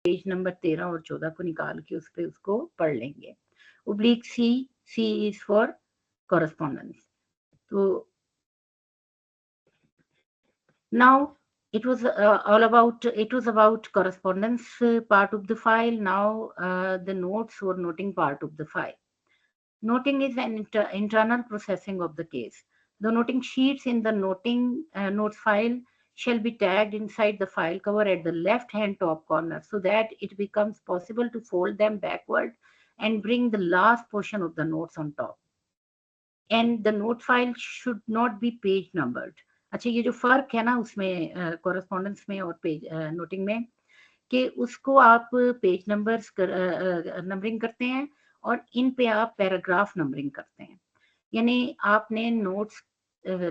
Page number 13 और 14 को निकाल के उस पे उसको पढ़ लेंगे। Oblique C is for correspondence. So now it was about correspondence part of the file. Now the notes or noting part of the file. Noting is an internal processing of the case. The noting sheets in the notes file shall be tagged inside the file cover at the left hand top corner so that it becomes possible to fold them backward and bring the last portion of the notes on top. And the note file should not be page numbered. अच्छा, ये जो फर्क है ना उसमें correspondence में और page noting में, कि उसको आप पेज नंबर्स नंबरिंग करते हैं और इन पे आप पैराग्राफ नंबरिंग करते हैं। यानी आपने नोट्स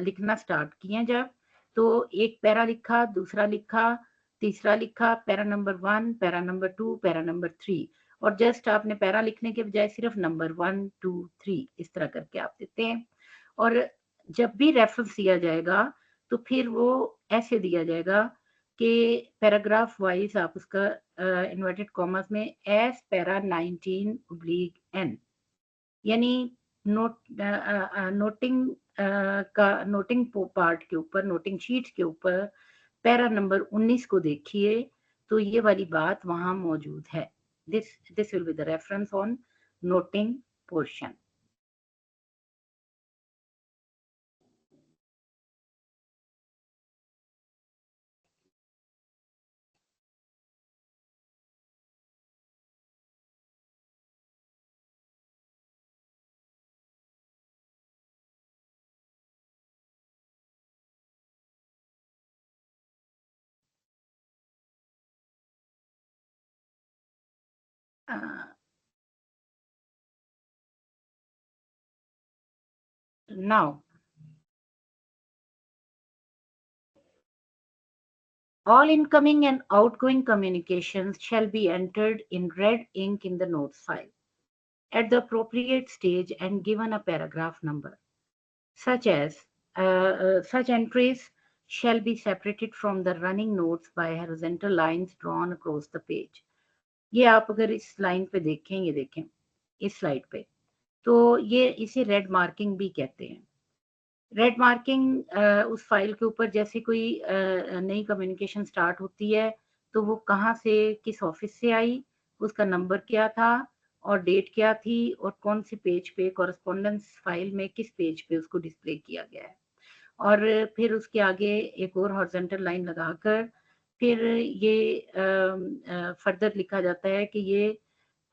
लिखना स्टार्ट किए जब, तो एक पैरा लिखा, दूसरा लिखा, तीसरा लिखा, para number 1, para number 2, para number 3, और जस्ट आपने पैरा लिखने के बजाय सिर्फ नंबर 1, 2, 3 इस तरह करके आप देते हैं। और जब भी रेफरेंस दिया जाएगा तो फिर वो ऐसे दिया जाएगा कि पैराग्राफ वाइज आप उसका इन्वर्टेड कॉमर्स में एस पैरा 19/n, यानी नोटिंग पार्ट के ऊपर, नोटिंग शीट के ऊपर पैरा नंबर 19 को देखिए तो ये वाली बात वहां मौजूद है। This will be the reference on noting portion. Now, all incoming and outgoing communications shall be entered in red ink in the notes file at the appropriate stage and given a paragraph number. Such entries shall be separated from the running notes by horizontal lines drawn across the page. ये आप अगर इस line पे देखें, ये देखें इस slide पे, तो ये इसे रेड मार्किंग भी कहते हैं। रेड मार्किंग उस फाइल के ऊपर जैसे कोई नई कम्युनिकेशन स्टार्ट होती है तो वो कहाँ से, किस ऑफिस से आई, उसका नंबर क्या था और डेट क्या थी और कौन से पेज पे, कॉरेस्पॉन्डेंस फाइल में किस पेज पे उसको डिस्प्ले किया गया है, और फिर उसके आगे एक और हॉरिजॉन्टल लाइन लगाकर फिर ये फर्दर लिखा जाता है कि ये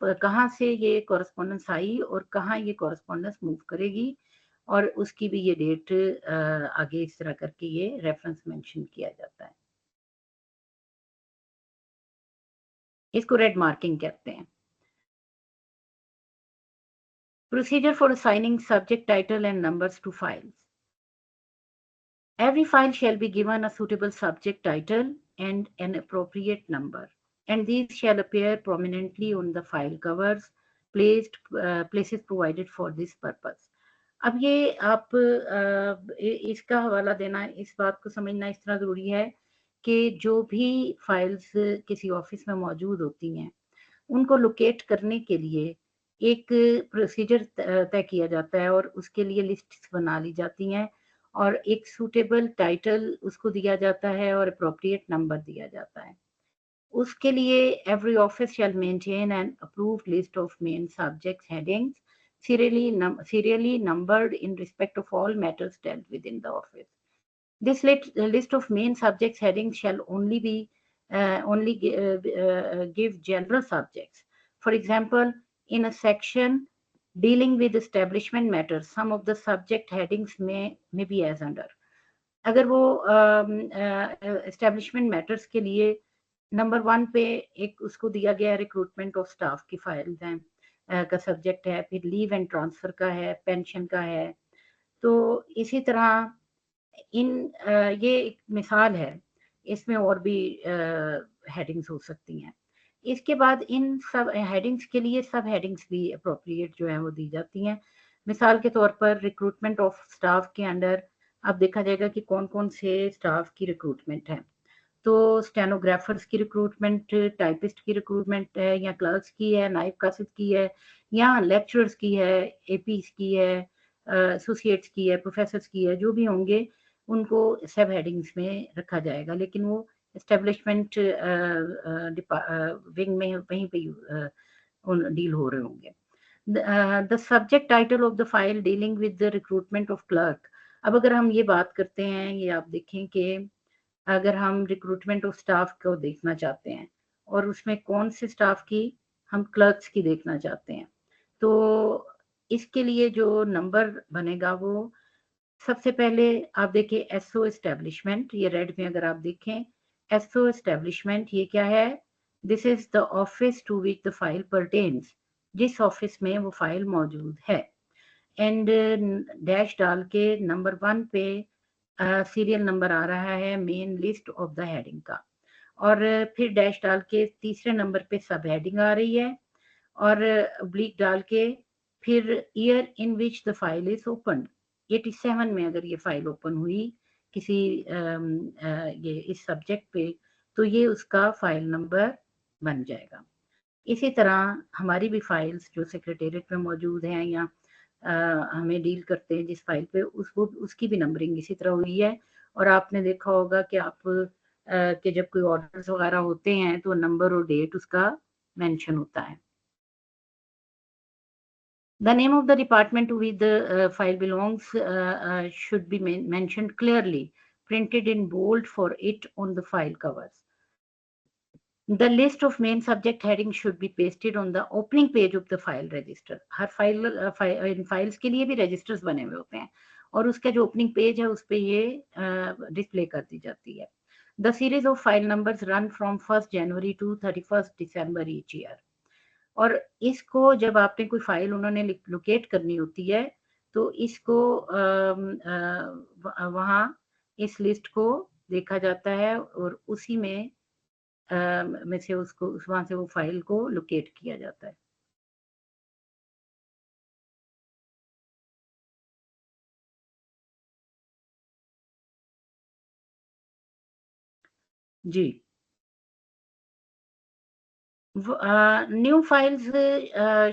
कहाँ से ये कॉरेस्पॉन्डेंस आई और कहाँ ये कॉरेस्पॉन्डेंस मूव करेगी, और उसकी भी ये डेट आगे इस तरह करके ये रेफरेंस मेंशन किया जाता है। इसको रेड मार्किंग कहते हैं। Procedure for assigning subject, title and numbers to files. Every file shall be given a suitable subject title and an appropriate number, and these shall appear prominently on the file covers, places provided for this purpose. अब ये आप इसका हवाला देना, इस बात को समझना इस तरह ज़रूरी है कि जो भी फाइल्स किसी ऑफिस में मौजूद होती हैं उनको लोकेट करने के लिए एक प्रोसीजर तय किया जाता है और उसके लिए लिस्ट्स बना ली जाती हैं और एक सूटेबल टाइटल उसको दिया जाता है और अप्रोप्रिएट नंबर दिया जाता है। उसके लिए every office shall maintain an approved list of main subjects headings serially numbered in respect of all matters dealt with in the office. This list of main subjects headings shall only give general subjects. For example, in a section dealing with establishment matters, some of the subject headings may be as under. अगर वो establishment matters के लिए number 1 पे एक उसको दिया गया recruitment of staff की फाइल्स हैं का सब्जेक्ट है, फिर लीव एंड ट्रांसफर का है, पेंशन का है, तो इसी तरह ये एक मिसाल है, इसमें और भी हेडिंग्स हो सकती हैं। इसके बाद इन सब हेडिंग्स के लिए सब हेडिंग्स भी अप्रोप्रिएट जो है वो दी जाती हैं। मिसाल के तौर पर रिक्रूटमेंट ऑफ स्टाफ के अंडर अब देखा जाएगा कि कौन कौन से स्टाफ की रिक्रूटमेंट है, तो स्टेनोग्राफर्स की रिक्रूटमेंट, टाइपिस्ट की रिक्रूटमेंट है, या क्लर्क्स की है, नायब कासिद की है, या लेक्चरर्स की है, एपीस की है, एसोसिएट्स की है, प्रोफेसर्स की है, जो भी होंगे उनको सब हेडिंग्स में रखा जाएगा, लेकिन वो एस्टेब्लिशमेंट विंग में वहीं पे डील हो रहे होंगे। The subject title of the file dealing with the recruitment of clerk. अब अगर हम ये बात करते हैं, ये आप देखें कि अगर हम रिक्रूटमेंट ऑफ स्टाफ को देखना चाहते हैं और उसमें कौन से स्टाफ की, हम क्लर्क्स की देखना चाहते हैं, तो इसके लिए जो नंबर बनेगा वो सबसे पहले आप देखिए एसओ एस्टेब्लिशमेंट, ये रेड में अगर आप देखें एसओ एस्टेब्लिशमेंट, ये क्या है? This is the office to which the file pertains, जिस ऑफिस में वो फाइल मौजूद है। एंड डैश डाल के नंबर 1 पे सीरियल नंबर आ रहा है main list of the heading का, और फिर डैश डाल के तीसरे नंबर पे सब हेडिंग आ रही है, और ब्लिक डाल के फिर year in which the file is open, 87 में अगर ये फाइल ओपन हुई किसी ये इस सब्जेक्ट पे, तो ये उसका फाइल नंबर बन जाएगा। इसी तरह हमारी भी फाइल्स जो सेक्रेटेरिएट में मौजूद हैं या हमें डील करते हैं जिस फाइल पे, उसकी भी नंबरिंग इसी तरह हुई है। और आपने देखा होगा कि आप कि जब कोई ऑर्डर्स वगैरह होते हैं तो नंबर और डेट उसका मेंशन होता है। The name of the department to which the file belongs should be mentioned clearly, printed in bold for it on the file covers. The list of main subject headings should be pasted on the opening page of the file register. Her file in files के लिए भी registers बने हुए होते हैं और उसका जो ओपनिंग पेज है उस पे ये डिस्प्ले कर दी जाती है। The series of file numbers run from 1st January to 31st December each year. और इसको जब आपने कोई फाइल उन्होंने लोकेट करनी होती है तो इसको वहाँ इस लिस्ट को देखा जाता है और उसी में में से उसको वहां से वो फाइल को लोकेट किया जाता है। जी। New files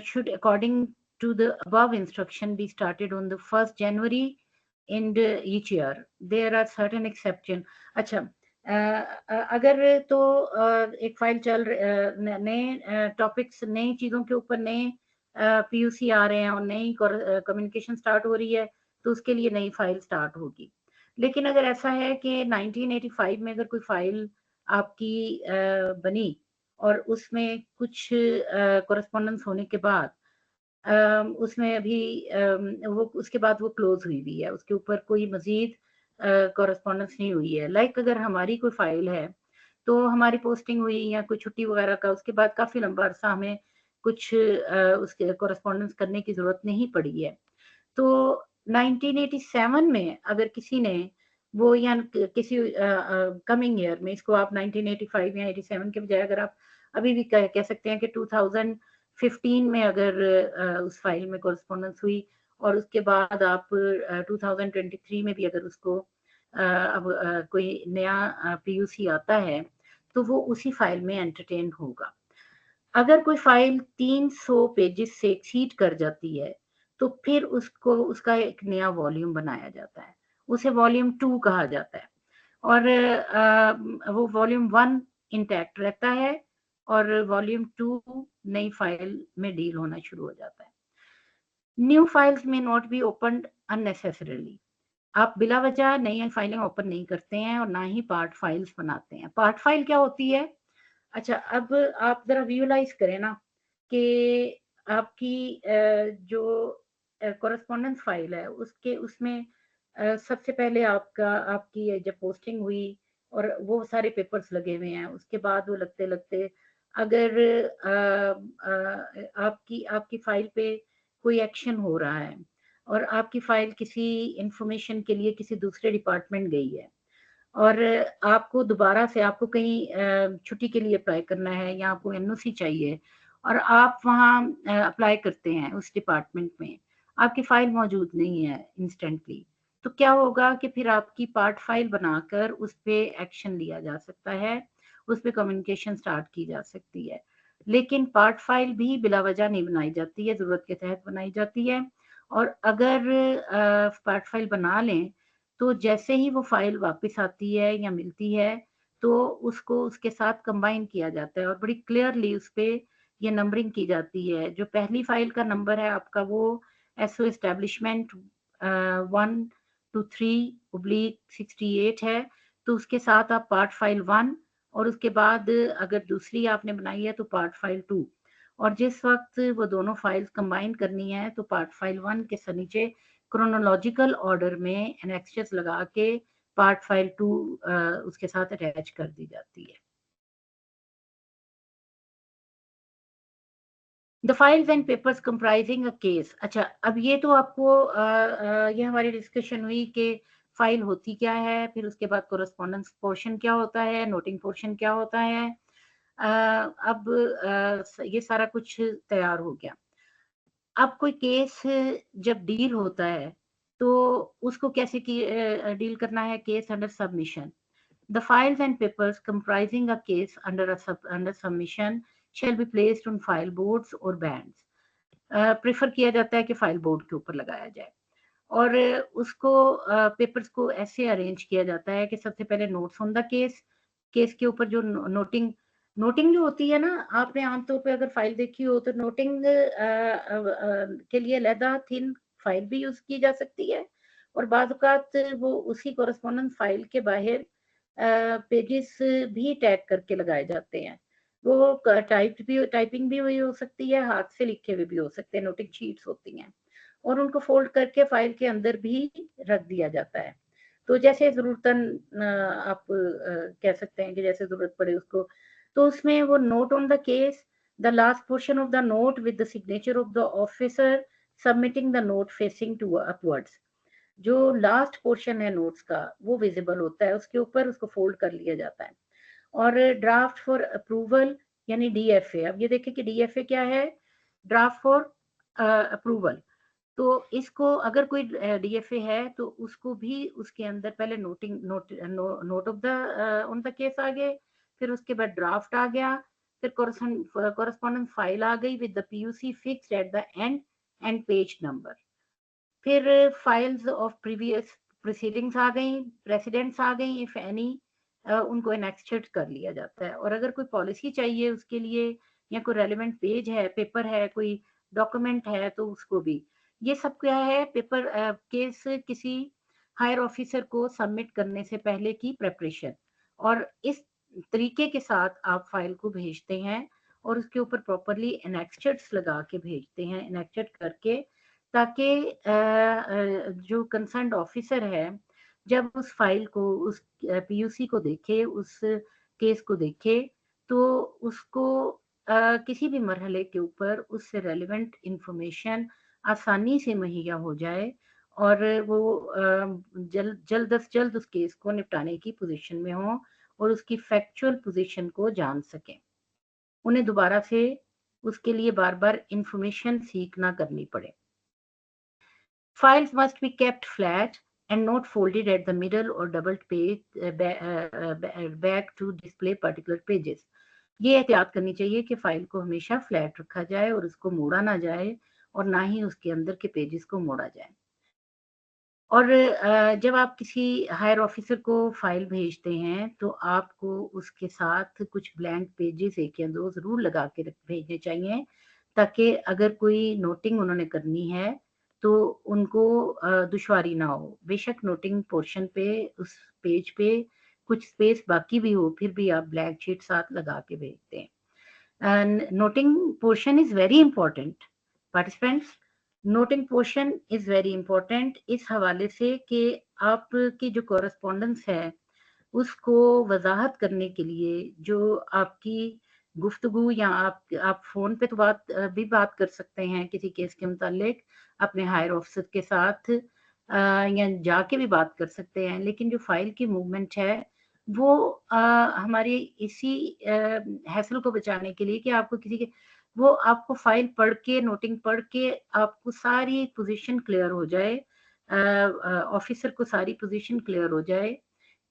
should, according to the above instruction, be started on the 1st January in each year. There are certain exception. अच्छा, अगर तो एक फाइल चल नए टॉपिक्स, नई चीजों के ऊपर नए पीयूसी आ रहे हैं और नई कम्युनिकेशन स्टार्ट हो रही है, तो उसके लिए नई फाइल स्टार्ट होगी। लेकिन अगर ऐसा है कि 1985 में अगर कोई फाइल आपकी बनी और उसमें कुछ कॉरेस्पॉन्डेंस होने के बाद उसमें अभी वो उसके बाद वो क्लोज हुई है, उसके ऊपर कोई मजीद कॉरेस्पॉन्डेंस नहीं हुई है। लाइक अगर हमारी कोई फाइल है तो हमारी पोस्टिंग हुई या कोई छुट्टी वगैरह का, उसके बाद काफी लंबा अरसा हमें कुछ उसके कॉरेस्पॉन्डेंस करने की जरूरत नहीं पड़ी है, तो 1987 में अगर किसी ने वो या किसी कमिंग ईयर में, इसको आप 1985 या 87 के बजाय अगर आप अभी भी कह सकते हैं कि 2015 में अगर उस फाइल में कॉरेस्पॉन्डेंस हुई और उसके बाद आप 2023 में भी अगर उसको अब कोई नया पीयूसी आता है तो वो उसी फाइल में एंटरटेन होगा। अगर कोई फाइल 300 पेजेस से एक्सीड कर जाती है तो फिर उसको उसका एक नया वॉल्यूम बनाया जाता है, उसे वॉल्यूम 2 कहा जाता है, और वो वॉल्यूम 1 इंटैक्ट रहता है और वॉल्यूम 2 नई फाइल में डील होना शुरू हो जाता है। न्यू फाइल्स में नॉट बी ओपन्ड अननेसेसरीली। आप बिला वजह नई फाइलें ओपन नहीं करते हैं और ना ही पार्ट फाइल्स बनाते हैं। पार्ट फाइल क्या होती है? अच्छा, अब आप ज़रा विजुअलाइज़ करें ना कि आपकी जो कॉरेस्पॉन्डेंस फाइल है उसके उसमें सबसे पहले आपकी जब पोस्टिंग हुई और वो सारे पेपर्स लगे हुए हैं, उसके बाद वो लगते-लगते अगर आपकी आपकी फाइल पे कोई एक्शन हो रहा है और आपकी फाइल किसी इन्फॉर्मेशन के लिए किसी दूसरे डिपार्टमेंट गई है और आपको दोबारा से आपको कहीं छुट्टी के लिए अप्लाई करना है या आपको एनओसी चाहिए और आप वहाँ अप्लाई करते हैं उस डिपार्टमेंट में, आपकी फाइल मौजूद नहीं है इंस्टेंटली, तो क्या होगा कि फिर आपकी पार्ट फाइल बनाकर उस पे एक्शन लिया जा सकता है, उस पे कम्युनिकेशन स्टार्ट की जा सकती है। लेकिन पार्ट फाइल भी बिला वजह नहीं बनाई जाती है, ज़रूरत के तहत बनाई जाती है। और अगर पार्ट फाइल बना लें, तो जैसे ही वो फाइल वापस आती है या मिलती है, तो उसको उसके साथ कंबाइन किया जाता है और बड़ी क्लियरली उस पे ये नंबरिंग की जाती है। जो पहली फाइल का नंबर है आपका, वो एसओ एस्टेब्लिशमेंट 1 टू 3/68 है, तो उसके साथ आप पार्ट फाइल 1 और उसके बाद अगर दूसरी आपने बनाई है तो पार्ट फाइल 2, और जिस वक़्त वो दोनों फाइल्स कंबाइन करनी है तो पार्ट फाइल 1 के नीचे क्रोनोलॉजिकल ऑर्डर में एनेक्सेस लगा के पार्ट फाइल 2 उसके साथ अटैच कर दी जाती है। The files and papers comprising a case. अच्छा, अब ये तो आपको ये हमारी डिस्कशन हुई कि फाइल होती क्या है, फिर उसके बाद कोरेस्पोंडेंस पोर्शन क्या होता है, नोटिंग पोर्शन क्या होता है। अब ये सारा कुछ तैयार हो गया। अब कोई केस जब डील होता है, तो उसको कैसे डील करना है? Case under submission. The files and papers comprising a case under submission shall be placed on file boards or bands. Prefer किया जाता है कि फाइल बोर्ड के ऊपर लगाया जाए, और उसको पेपर्स को ऐसे अरेंज किया जाता है कि सबसे पहले notes on the case, case के ऊपर जो नोटिंग नोटिंग जो होती है ना, आपने आमतौर पे अगर फाइल देखी हो तो नोटिंग के लिए अलहदा थिन फाइल भी यूज की जा सकती है, और बाद औक़ात वो उसी कॉरेस्पॉन्डेंस फाइल के बाहर पेजेस भी टैग करके लगाए जाते हैं। वो टाइपिंग भी हुई हो सकती है, हाथ से लिखे हुए भी हो सकते हैं, नोटिंग शीट्स होती हैं, और उनको फ़ोल्ड करके फ़ाइल के अंदर भी रख दिया जाता है। तो जैसे ज़रूरतन आप कह सकते हैं कि जैसे ज़रूरत पड़े उसको, तो उसमें वो note on the case, the last portion of the note with the signature of the officer submitting the note facing to upwards. जो लास्ट पोर्शन है नोट्स का, वो विज़िबल होता है, उसके ऊपर उसको फ़ोल्ड कर लिया जाता है। और ड्राफ्ट फॉर अप्रूवल यानी डीएफए। अब ये देखें कि डीएफए क्या है? Draft for approval. तो इसको अगर कोई डीएफए है तो उसको भी उसके अंदर पहले note of the on the case आ गए, फिर उसके बाद ड्राफ्ट आ गया, फिर कॉरेस्पॉन्डेंस फाइल आ गई with the PUC fixed at the end and page number. फिर फाइल्स ऑफ प्रीवियस प्रोसीडिंग्स आ गई, प्रेसिडेंट्स आ गई इफ एनी, उनको एनेक्स्टेड कर लिया जाता है। और अगर कोई पॉलिसी चाहिए उसके लिए, या कोई रेलेवेंट पेज है, पेपर है, कोई डॉक्यूमेंट है, तो उसको भी। ये सब क्या है? पेपर केस किसी हायर ऑफिसर को सबमिट करने से पहले की प्रिपरेशन, और इस तरीके के साथ आप फाइल को भेजते हैं और उसके ऊपर प्रॉपर्ली एनेक्स्टेड्स लगा के भेजते हैं, एनेक्स्टेड करके, ताकि जो कंसर्न्ड ऑफिसर है, जब उस फाइल को, उस पीयूसी को देखे, उस केस को देखे, तो उसको किसी भी मरहले के ऊपर उससे रेलेवेंट इंफॉर्मेशन आसानी से मुहैया हो जाए, और वो जल्द अज जल्द उस केस को निपटाने की पोजीशन में हो और उसकी फैक्चुअल पोजीशन को जान सकें। उन्हें दोबारा से उसके लिए बार-बार इंफॉर्मेशन सीक ना करनी पड़े। Files must be kept flat and not folded at the middle or doubled page back to display particular pages. ये एहतियात करनी चाहिए कि फाइल को हमेशा फ्लैट रखा जाए और उसको मोड़ा ना जाए, और ना ही उसके अंदर के पेजेस को मोड़ा जाए। और जब आप किसी हायर ऑफिसर को फाइल भेजते हैं, तो आपको उसके साथ कुछ ब्लैंक पेजेस 1 या 2 ज़रूर लगा के भेजने चाहिए, ताकि अगर कोई नोटिंग उन्होंने करनी है, तो उनको दुश्वारी ना हो। बेशक नोटिंग पोर्शन पे, उस पेज पे कुछ स्पेस बाकी भी हो, फिर भी आप ब्लैंक शीट साथ लगा के भेजते हैं। Noting portion is very important. Participants, noting portion is very important इस हवाले से कि आपकी जो कॉरेस्पॉन्डेंस है, उसको वज़ाहत करने के लिए, जो आपकी गुफ्तगू, या आप फ़ोन पे तो भी बात कर सकते हैं किसी केस के मुतालिक अपने हायर ऑफिसर के साथ, या जाके भी बात कर सकते हैं। लेकिन जो फाइल की मूवमेंट है, वो हमारी इसी हैसल को बचाने के लिए कि आपको किसी के, वो आपको फाइल पढ़ के, नोटिंग पढ़ के आपको सारी पोज़ीशन क्लियर हो जाए, ऑफिसर को सारी पोजीशन क्लियर हो जाए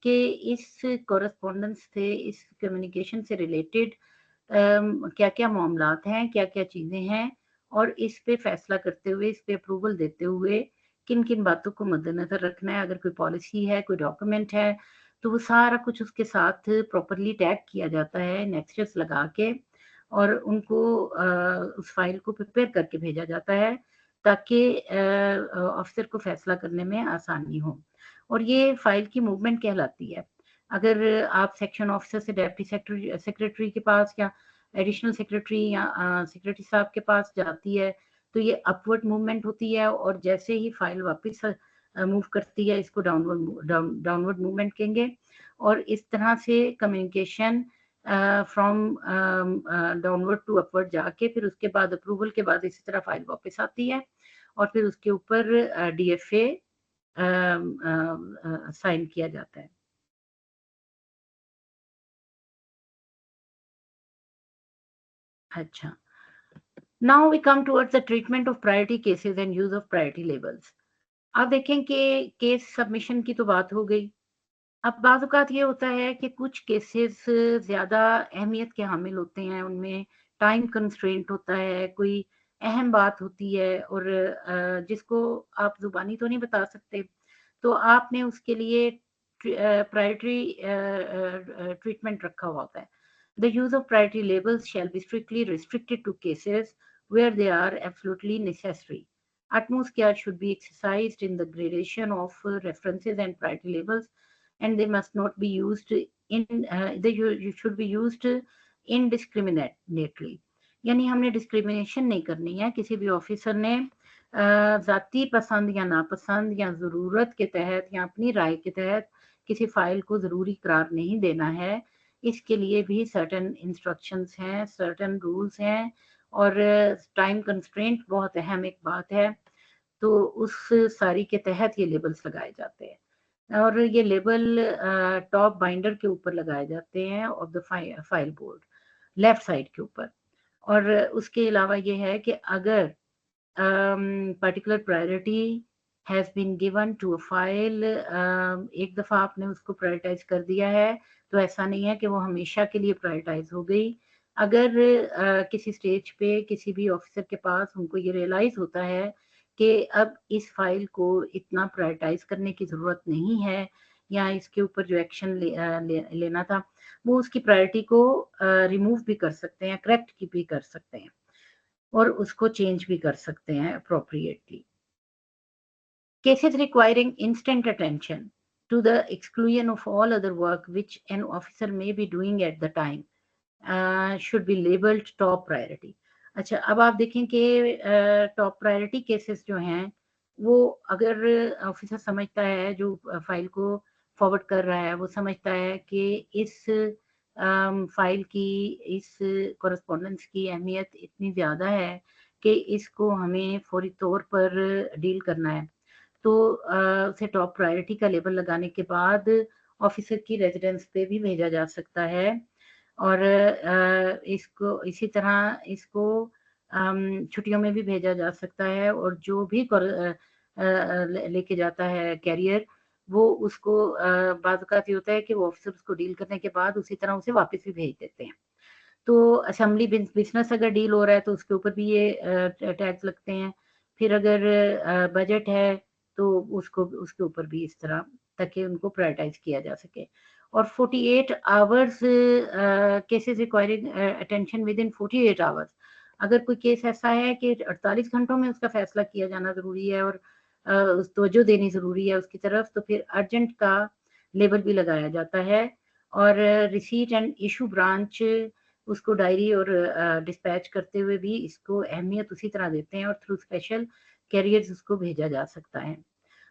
कि इस कॉरेस्पॉन्डेंस से, इस कम्युनिकेशन से रिलेटेड क्या-क्या मामलात हैं, क्या-क्या चीज़ें हैं, और इस पे फैसला करते हुए, इस पे अप्रूवल देते हुए किन-किन बातों को मद्देनज़र रखना है। अगर कोई पॉलिसी है, कोई डॉक्यूमेंट है, तो वो सारा कुछ उसके साथ प्रॉपर्ली टैग किया जाता है, नेक्सस लगा के, और उनको उस फाइल को प्रिपेयर करके भेजा जाता है, ताकि ऑफिसर को फैसला करने में आसानी हो। और ये फाइल की मूवमेंट कहलाती है। अगर आप सेक्शन ऑफिसर से डेप्टी सेक्रेटरी के पास या एडिशनल सेक्रेटरी या सेक्रेटरी साहब के पास जाती है, तो ये अपवर्ड मूवमेंट होती है, और जैसे ही फाइल वापस मूव करती है, इसको डाउनवर्ड मूवमेंट कहेंगे। और इस तरह से communication from downward to upward जाके फिर उसके बाद अप्रूवल के बाद इसी तरह फाइल वापस आती है, और फिर उसके ऊपर डीएफए साइन किया जाता है। अच्छा, now we come towards the treatment of priority cases and use of priority labels. अब देखें कि केस सबमिशन की तो बात हो गई। अब बाज़ औक़ात ये होता है कि कुछ केसेस ज़्यादा अहमियत के हामिल होते हैं, उनमें टाइम कंस्ट्रेंट होता है, कोई अहम बात होती है, और जिसको आप ज़ुबानी तो नहीं बता सकते, तो आपने उसके लिए प्रायोरिटी ट्रीटमेंट रखा हुआ होता है। The use of priority labels shall be strictly restricted to cases where they are absolutely necessary. Utmost care should be exercised in the gradation of references and priority labels, and they must not be used they should be used indiscriminately. यानी हमने discrimination नहीं करनी है। किसी भी officer ने ज़ाती पसंद या नापसंद या ज़रूरत के तहत या अपनी राय के तहत किसी फाइल को ज़रूरी करार नहीं देना है। इसके लिए भी सर्टेन इंस्ट्रक्शंस हैं, सर्टेन रूल्स हैं, और टाइम कंस्ट्रेंट बहुत अहम एक बात है। तो उस सारी के तहत ये लेबल्स लगाए जाते हैं, और ये लेबल टॉप बाइंडर के ऊपर लगाए जाते हैं of the file board, left side के ऊपर। और उसके अलावा ये है कि अगर particular priority has been given to a file, एक दफ़ा आपने उसको प्रायोरिटाइज़ कर दिया है, तो ऐसा नहीं है कि वो हमेशा के लिए प्रायोरिटाइज़ हो गई। अगर किसी स्टेज पे किसी भी ऑफिसर के पास उनको ये रियलाइज़ होता है कि अब इस फाइल को इतना प्रायोरिटाइज़ करने की ज़रूरत नहीं है, या इसके ऊपर जो एक्शन लेना था, वो उसकी प्रायोरिटी को रिमूव भी कर सकते हैं, करेक्ट की भी कर सकते हैं, और उसको चेंज भी कर सकते हैं appropriately. Cases requiring instant attention to the exclusion of all other work which an officer may be doing at the time should be labeled top priority. अच्छा, अब आप देखें कि टॉप प्रायोरिटी केसेस जो हैं, वो अगर ऑफिसर समझता है, जो फाइल को फॉरवर्ड कर रहा है, वो समझता है कि इस फाइल की, इस कॉरेस्पॉन्डेंस की अहमियत इतनी ज़्यादा है कि इसको हमें फौरी तौर पर डील करना है, तो उसे टॉप प्रायोरिटी का लेबल लगाने के बाद ऑफिसर की रेजिडेंस पे भी भेजा जा सकता है, और इसको इसी तरह इसको छुट्टियों में भी भेजा जा सकता है, और जो भी लेके जाता है कैरियर, वो उसको बाज़ औक़ात ये होता है कि वो ऑफिसर उसको डील करने के बाद उसी तरह उसे वापस भी भेज देते हैं। तो असेंबली बिज़नेस अगर डील हो रहा है, तो उसके ऊपर भी ये टैक्स लगते हैं। फिर अगर बजट है, तो उसको उसके ऊपर भी इस तरह, ताकि उनको प्रायोरिटाइज़ किया जा सके। और 48 hours cases requiring attention within 48 hours. अगर कोई केस ऐसा है कि 48 घंटों में उसका फैसला किया जाना ज़रूरी है, और तवज्जो देनी ज़रूरी है उसकी तरफ, तो फिर अर्जेंट का लेबल भी लगाया जाता है। और रिसीट एंड इश्यू ब्रांच उसको डायरी और डिस्पैच करते हुए भी इसको अहमियत उसी तरह देते हैं, और थ्रू स्पेशल कैरियर्स उसको भेजा जा सकता है।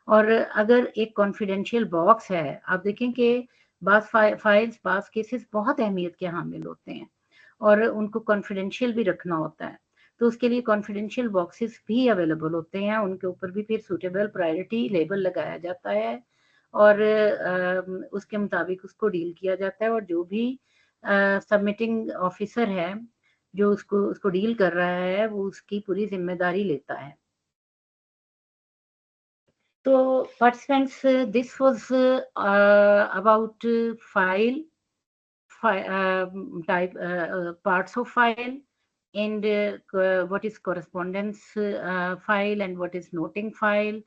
और अगर एक कॉन्फिडेंशियल बॉक्स है, आप देखें कि बाज़ फाइल्स, बाज़ केसेस बहुत अहमियत के हामिल होते हैं, और उनको कॉन्फिडेंशियल भी रखना होता है, तो उसके लिए कॉन्फिडेंशियल बॉक्सेस भी अवेलेबल होते हैं, उनके ऊपर भी फिर सूटेबल प्रायोरिटी लेबल लगाया जाता है, और उसके मुताबिक उसको डील किया जाता है, और जो भी सबमिटिंग ऑफिसर है, जो उसको उसको डील कर रहा है, वो उसकी पूरी ज़िम्मेदारी लेता है। So participants, this was about file type parts of file, and what is correspondence file and what is noting file,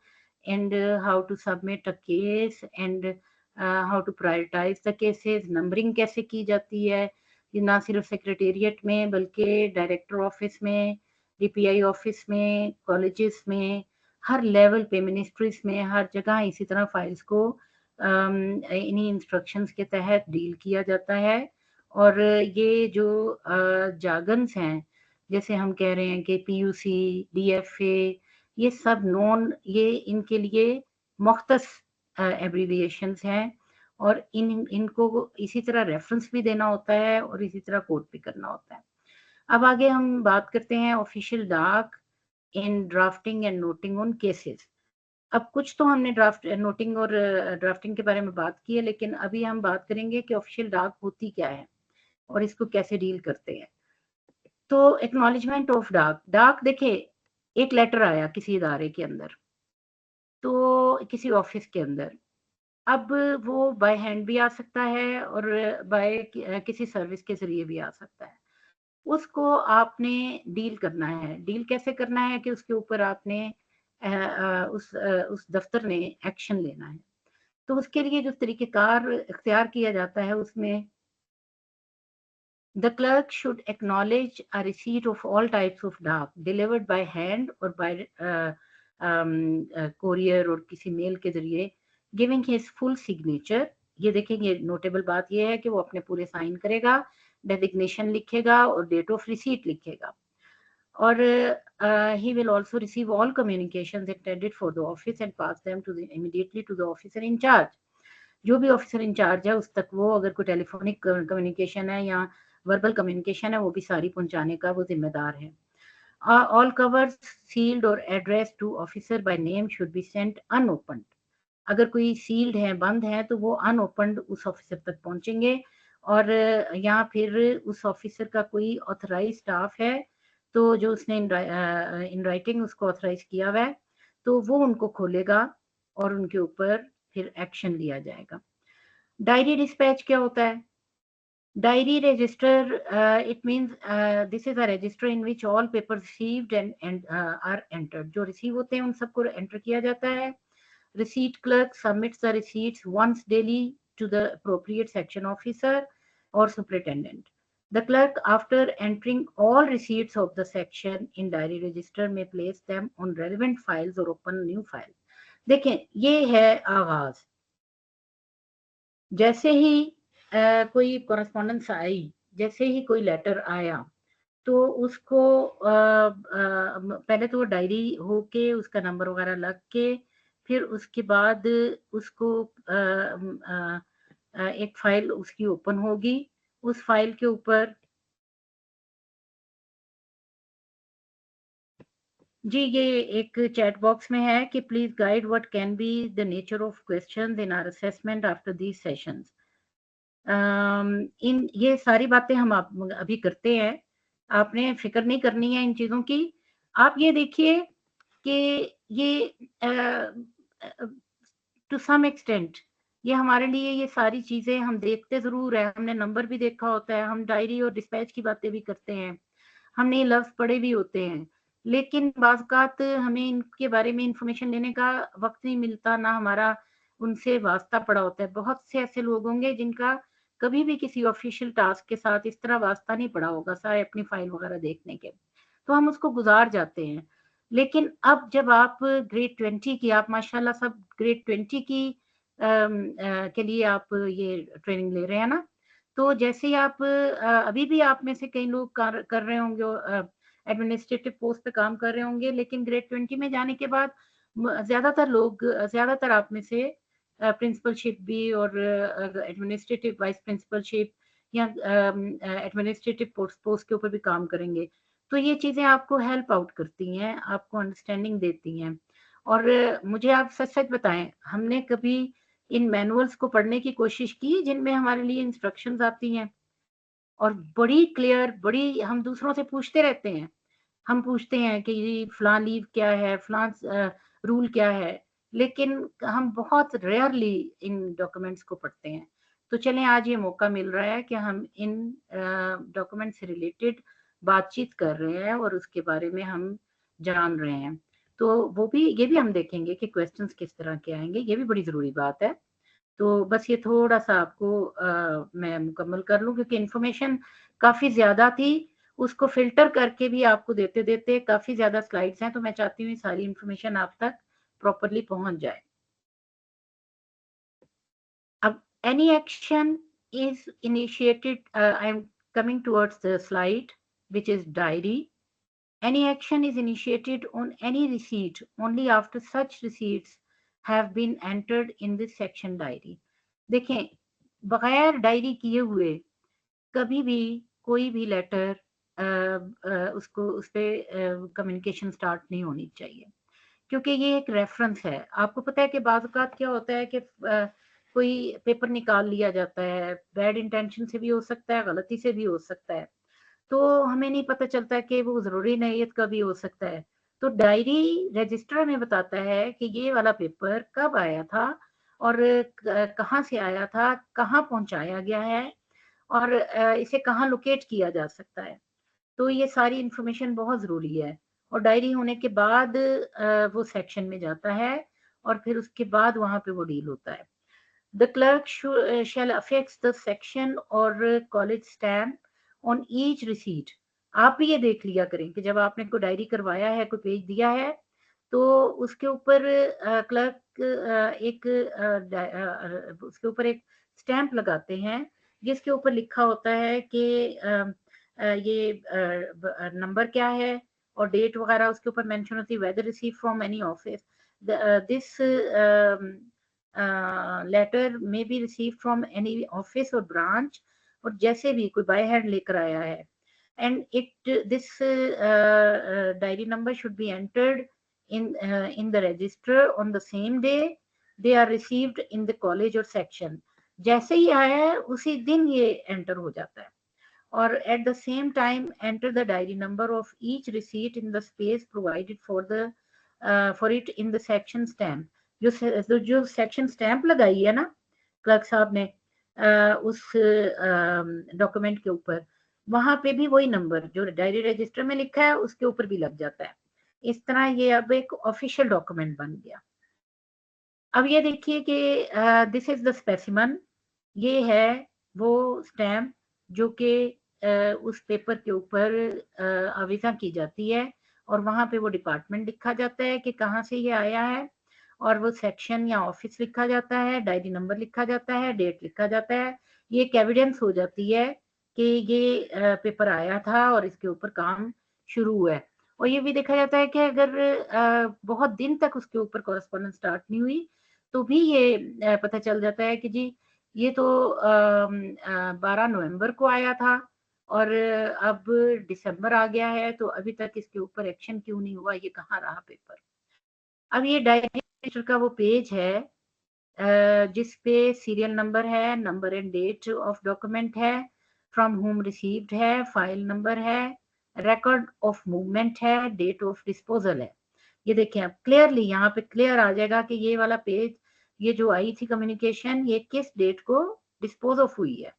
and how to submit a case, and how to prioritize the cases, numbering कैसे की जाती है, ये ना सिर्फ secretariat में बल्कि director office में, डीपीआई ऑफिस में, कॉलेजेस में, हर लेवल पे, मिनिस्ट्रीज में, हर जगह इसी तरह फाइल्स को इन्हीं इंस्ट्रक्शंस के तहत डील किया जाता है। और ये जो जार्गन्स हैं, जैसे हम कह रहे हैं कि पीयूसी, डीएफए, ये सब नॉन, ये इनके लिए मुख्तस एब्रीविएशंस हैं, और इनको इसी तरह रेफरेंस भी देना होता है और इसी तरह कोड भी करना होता है। अब आगे हम बात करते हैं ऑफिशियल डाक in drafting and noting on cases. अब कुछ तो हमने ड्राफ्ट नोटिंग और ड्राफ्टिंग के बारे में बात की है, लेकिन अभी हम बात करेंगे कि ऑफिशियल डाक होती क्या है और इसको कैसे डील करते हैं। तो एक्नॉलेजमेंट ऑफ डाक, डाक देखिए, एक लेटर आया किसी इदारे के अंदर, तो किसी ऑफिस के अंदर, अब वो बाय हैंड भी आ सकता है और बाय किसी सर्विस के जरिए भी आ सकता है। उसको आपने डील करना है। डील कैसे करना है कि उसके ऊपर आपने उस दफ्तर ने एक्शन लेना है। तो उसके लिए जो तरीक़ेकार इख्तियार किया जाता है उसमें, the clerk should acknowledge a receipt of all types of डाक डिलीवर्ड बाय हैंड और बाय कोरियर और किसी मेल के ज़रिए, गिविंग हिज फुल सिग्नेचर। ये देखेंगे, नोटेबल बात ये है कि वो अपने पूरे साइन करेगा, डेजिग्नेशन लिखेगा और डेट ऑफ रिसीट लिखेगा। और he will also receive all communications intended for the office and pass them to the immediately to the officer in charge. जो भी ऑफिसर इंचार्ज है उस तक वो, अगर कोई टेलीफोनिक कम्युनिकेशन है या वर्बल कम्युनिकेशन है, वो भी सारी पहुंचाने का वो जिम्मेदार है। ऑल कवर्स सील्ड और address to officer by name should be sent unopened. अगर कोई सील्ड है, बंद है, तो वो अनओपन्ड उस ऑफिसर तक पहुंचेंगे। और या फिर उस ऑफिसर का कोई ऑथराइज स्टाफ है, तो जो उसने इन राइटिंग उसको ऑथराइज किया हुआ है, तो वो उनको खोलेगा और उनके ऊपर फिर एक्शन लिया जाएगा। डायरी डिस्पैच क्या होता है? Diary register, it means this is a register in which all papers received and are entered. जो receive होते हैं उन सबको enter किया जाता है। Receipt clerk submits the receipts once daily to the appropriate section officer or superintendent. The clerk, after entering all receipts of the section in diary register, may place them on relevant files or open a new file. देखें, ये है आगाज। जैसे ही कोई correspondence आई, जैसे ही कोई letter आया, तो उसको पहले तो वो डायरी होके उसका नंबर वगैरह लग के, फिर उसके बाद उसको एक फाइल उसकी ओपन होगी। उस फाइल के ऊपर जी, ये एक चैट बॉक्स में है कि please guide what can be the nature of questions in our assessment after these sessions. इन ये सारी बातें हम आप अभी करते हैं। आपने फ़िक्र नहीं करनी है इन चीज़ों की। आप ये देखिए कि ये टू सम एक्सटेंट ये हमारे लिए, ये सारी चीज़ें हम देखते ज़रूर हैं, हमने नंबर भी देखा होता है, हम डायरी और डिस्पैच की बातें भी करते हैं, हमने ये लफ्ज़ पढ़े भी होते हैं। लेकिन बाज़ औक़ात हमें इनके बारे में इन्फॉर्मेशन लेने का वक़्त नहीं मिलता, ना हमारा उनसे वास्ता पड़ा होता है। बहुत से ऐसे लोग होंगे जिनका कभी भी किसी ऑफ़िशियल टास्क के साथ इस तरह वास्ता नहीं पड़ा होगा, सारे अपनी फ़ाइल वग़ैरह देखने के, तो हम उसको गुज़ार जाते हैं। लेकिन अब जब आप ग्रेड 20 की, आप माशाल्लाह सब ग्रेड 20 की के लिए आप ये ट्रेनिंग ले रहे हैं ना, तो जैसे ही आप अभी भी आप में से कई लोग कर रहे होंगे, एडमिनिस्ट्रेटिव पोस्ट पे काम कर रहे होंगे, लेकिन ग्रेड 20 में जाने के बाद ज़्यादातर आप में से प्रिंसिपलशिप भी और एडमिनिस्ट्रेटिव वाइस प्रिंसिपलशिप या एडमिनिस्ट्रेटिव पोस्ट के ऊपर भी काम करेंगे। तो ये चीज़ें आपको हेल्प आउट करती हैं, आपको अंडरस्टैंडिंग देती हैं। और मुझे आप सच-सच बताएँ, हमने कभी इन मैनुअल्स को पढ़ने की कोशिश की जिनमें हमारे लिए इंस्ट्रक्शंस आती हैं? और बड़ी क्लियर, बड़ी, हम दूसरों से पूछते रहते हैं। हम पूछते हैं कि जी फलां लीव क्या है, फलां रूल क्या है, लेकिन हम बहुत रेयरली इन डॉक्यूमेंट्स को पढ़ते हैं। तो चलें, आज ये मौका मिल रहा है कि हम इन डॉक्यूमेंट से रिलेटेड बातचीत कर रहे हैं और उसके बारे में हम जान रहे हैं। तो ये भी हम देखेंगे कि क्वेश्चंस किस तरह के आएँगे, ये भी बड़ी ज़रूरी बात है। तो बस ये थोड़ा-सा आपको मैं मुकम्मल कर लूँ, क्योंकि इन्फॉर्मेशन काफ़ी ज़्यादा थी, उसको फ़िल्टर करके भी आपको देते-देते काफ़ी ज़्यादा स्लाइड्स हैं, तो मैं चाहती हूँ ये सारी इन्फॉर्मेशन आप तक प्रॉपर्ली पहुँच जाए। अब any action is initiated, I am coming towards the slide, which is diary. Any action is initiated on any receipt only after such receipts have been entered in this section diary. देखें, बगैर diary किए हुए कभी भी कोई भी letter उसको उस पे कम्युनिकेशन स्टार्ट नहीं होनी चाहिए, क्योंकि ये एक रेफरेंस है। आपको पता है कि बाज़ औक़ात क्या होता है कि कोई पेपर निकाल लिया जाता है, बैड इंटेंशन से भी हो सकता है, गलती से भी हो सकता है। तो हमें नहीं पता चलता कि वो ज़रूरी नैयत का भी हो सकता है। तो डायरी रजिस्टर हमें बताता है कि ये वाला पेपर कब आया था और कहाँ से आया था, कहाँ पहुँचाया गया है और इसे कहाँ लोकेट किया जा सकता है। तो ये सारी इन्फॉर्मेशन बहुत ज़रूरी है और डायरी होने के बाद वो सेक्शन में जाता है और फिर उसके बाद वहाँ पे वो डील होता है। The clerk shall affix the section or college stamp on each receipt. आप भी ये देख लिया करें कि जब आपने कोई डायरी करवाया है, कोई पेज दिया है, तो उसके ऊपर क्लर्क उसके ऊपर एक स्टैंप लगाते हैं, जिसके ऊपर लिखा होता है कि ये नंबर क्या है और डेट वगैरह उसके ऊपर मेंशन होती है, whether receive from any office, this letter में be receive from any office or branch, और जैसे भी कोई बाय हैंड लेकर आया है, and it this diary number should be entered in the register on the same day they are received in the college or section. जैसे ही आया है उसी दिन ये एंटर हो जाता है, और at the same time enter the diary number of each receipt in the space provided for it in the section stamp. जो सेक्शन स्टैंप लगाई है ना क्लर्क साहब ने उस डॉक्यूमेंट के ऊपर, वहां पे भी वही नंबर जो डायरी रजिस्टर में लिखा है उसके ऊपर भी लग जाता है। इस तरह ये अब एक ऑफिशियल डॉक्यूमेंट बन गया। अब ये देखिए कि दिस इज द स्पेसिमन, ये है वो स्टैम्प जो कि उस पेपर के ऊपर आविज़ा की जाती है और वहाँ पे वो डिपार्टमेंट लिखा जाता है कि कहाँ से ये आया है, और वो सेक्शन या ऑफिस लिखा जाता है, डायरी नंबर लिखा जाता है, डेट लिखा जाता है। ये एक एविडेंस हो जाती है कि ये पेपर आया था और इसके ऊपर काम शुरू हुआ है। और ये भी देखा जाता है कि अगर बहुत दिन तक उसके ऊपर कॉरेस्पॉन्डेंस स्टार्ट नहीं हुई, तो भी ये पता चल जाता है कि जी ये तो 12 नवंबर को आया था और अब दिसंबर आ गया है, तो अभी तक इसके ऊपर एक्शन क्यों नहीं हुआ, ये कहाँ रहा पेपर। अब ये डायरी रजिस्टर का वो पेज है जिस पे सीरियल नंबर है, number and date of document है, फ्रॉम होम रिसीव्ड है, फाइल नंबर है, रिकॉर्ड ऑफ मूवमेंट है, डेट ऑफ डिस्पोजल है। ये देखें, अब क्लियरली यहाँ पे क्लियर आ जाएगा कि ये वाला पेज, ये जो आई थी कम्युनिकेशन, ये किस डेट को डिस्पोज ऑफ हुई है।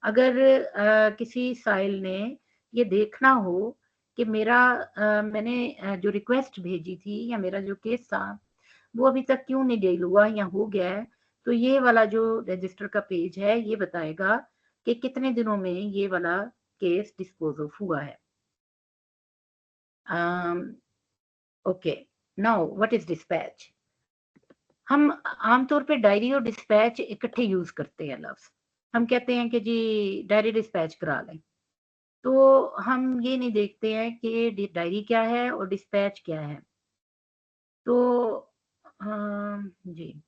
अगर किसी साइल ने ये देखना हो कि मैंने जो रिक्वेस्ट भेजी थी या मेरा जो केस था वो अभी तक क्यों नहीं डील हुआ या हो गया है, तो ये वाला जो रजिस्टर का पेज है ये बताएगा कि कितने दिनों में ये वाला केस डिस्पोज ऑफ हुआ है। Okay, now what is dispatch. हम आमतौर पे डायरी और डिस्पैच इकट्ठे यूज करते हैं लफ्ज। हम कहते हैं कि जी डायरी डिस्पैच करा लें, तो हम ये नहीं देखते हैं कि डायरी क्या है और डिस्पैच क्या है। तो जी,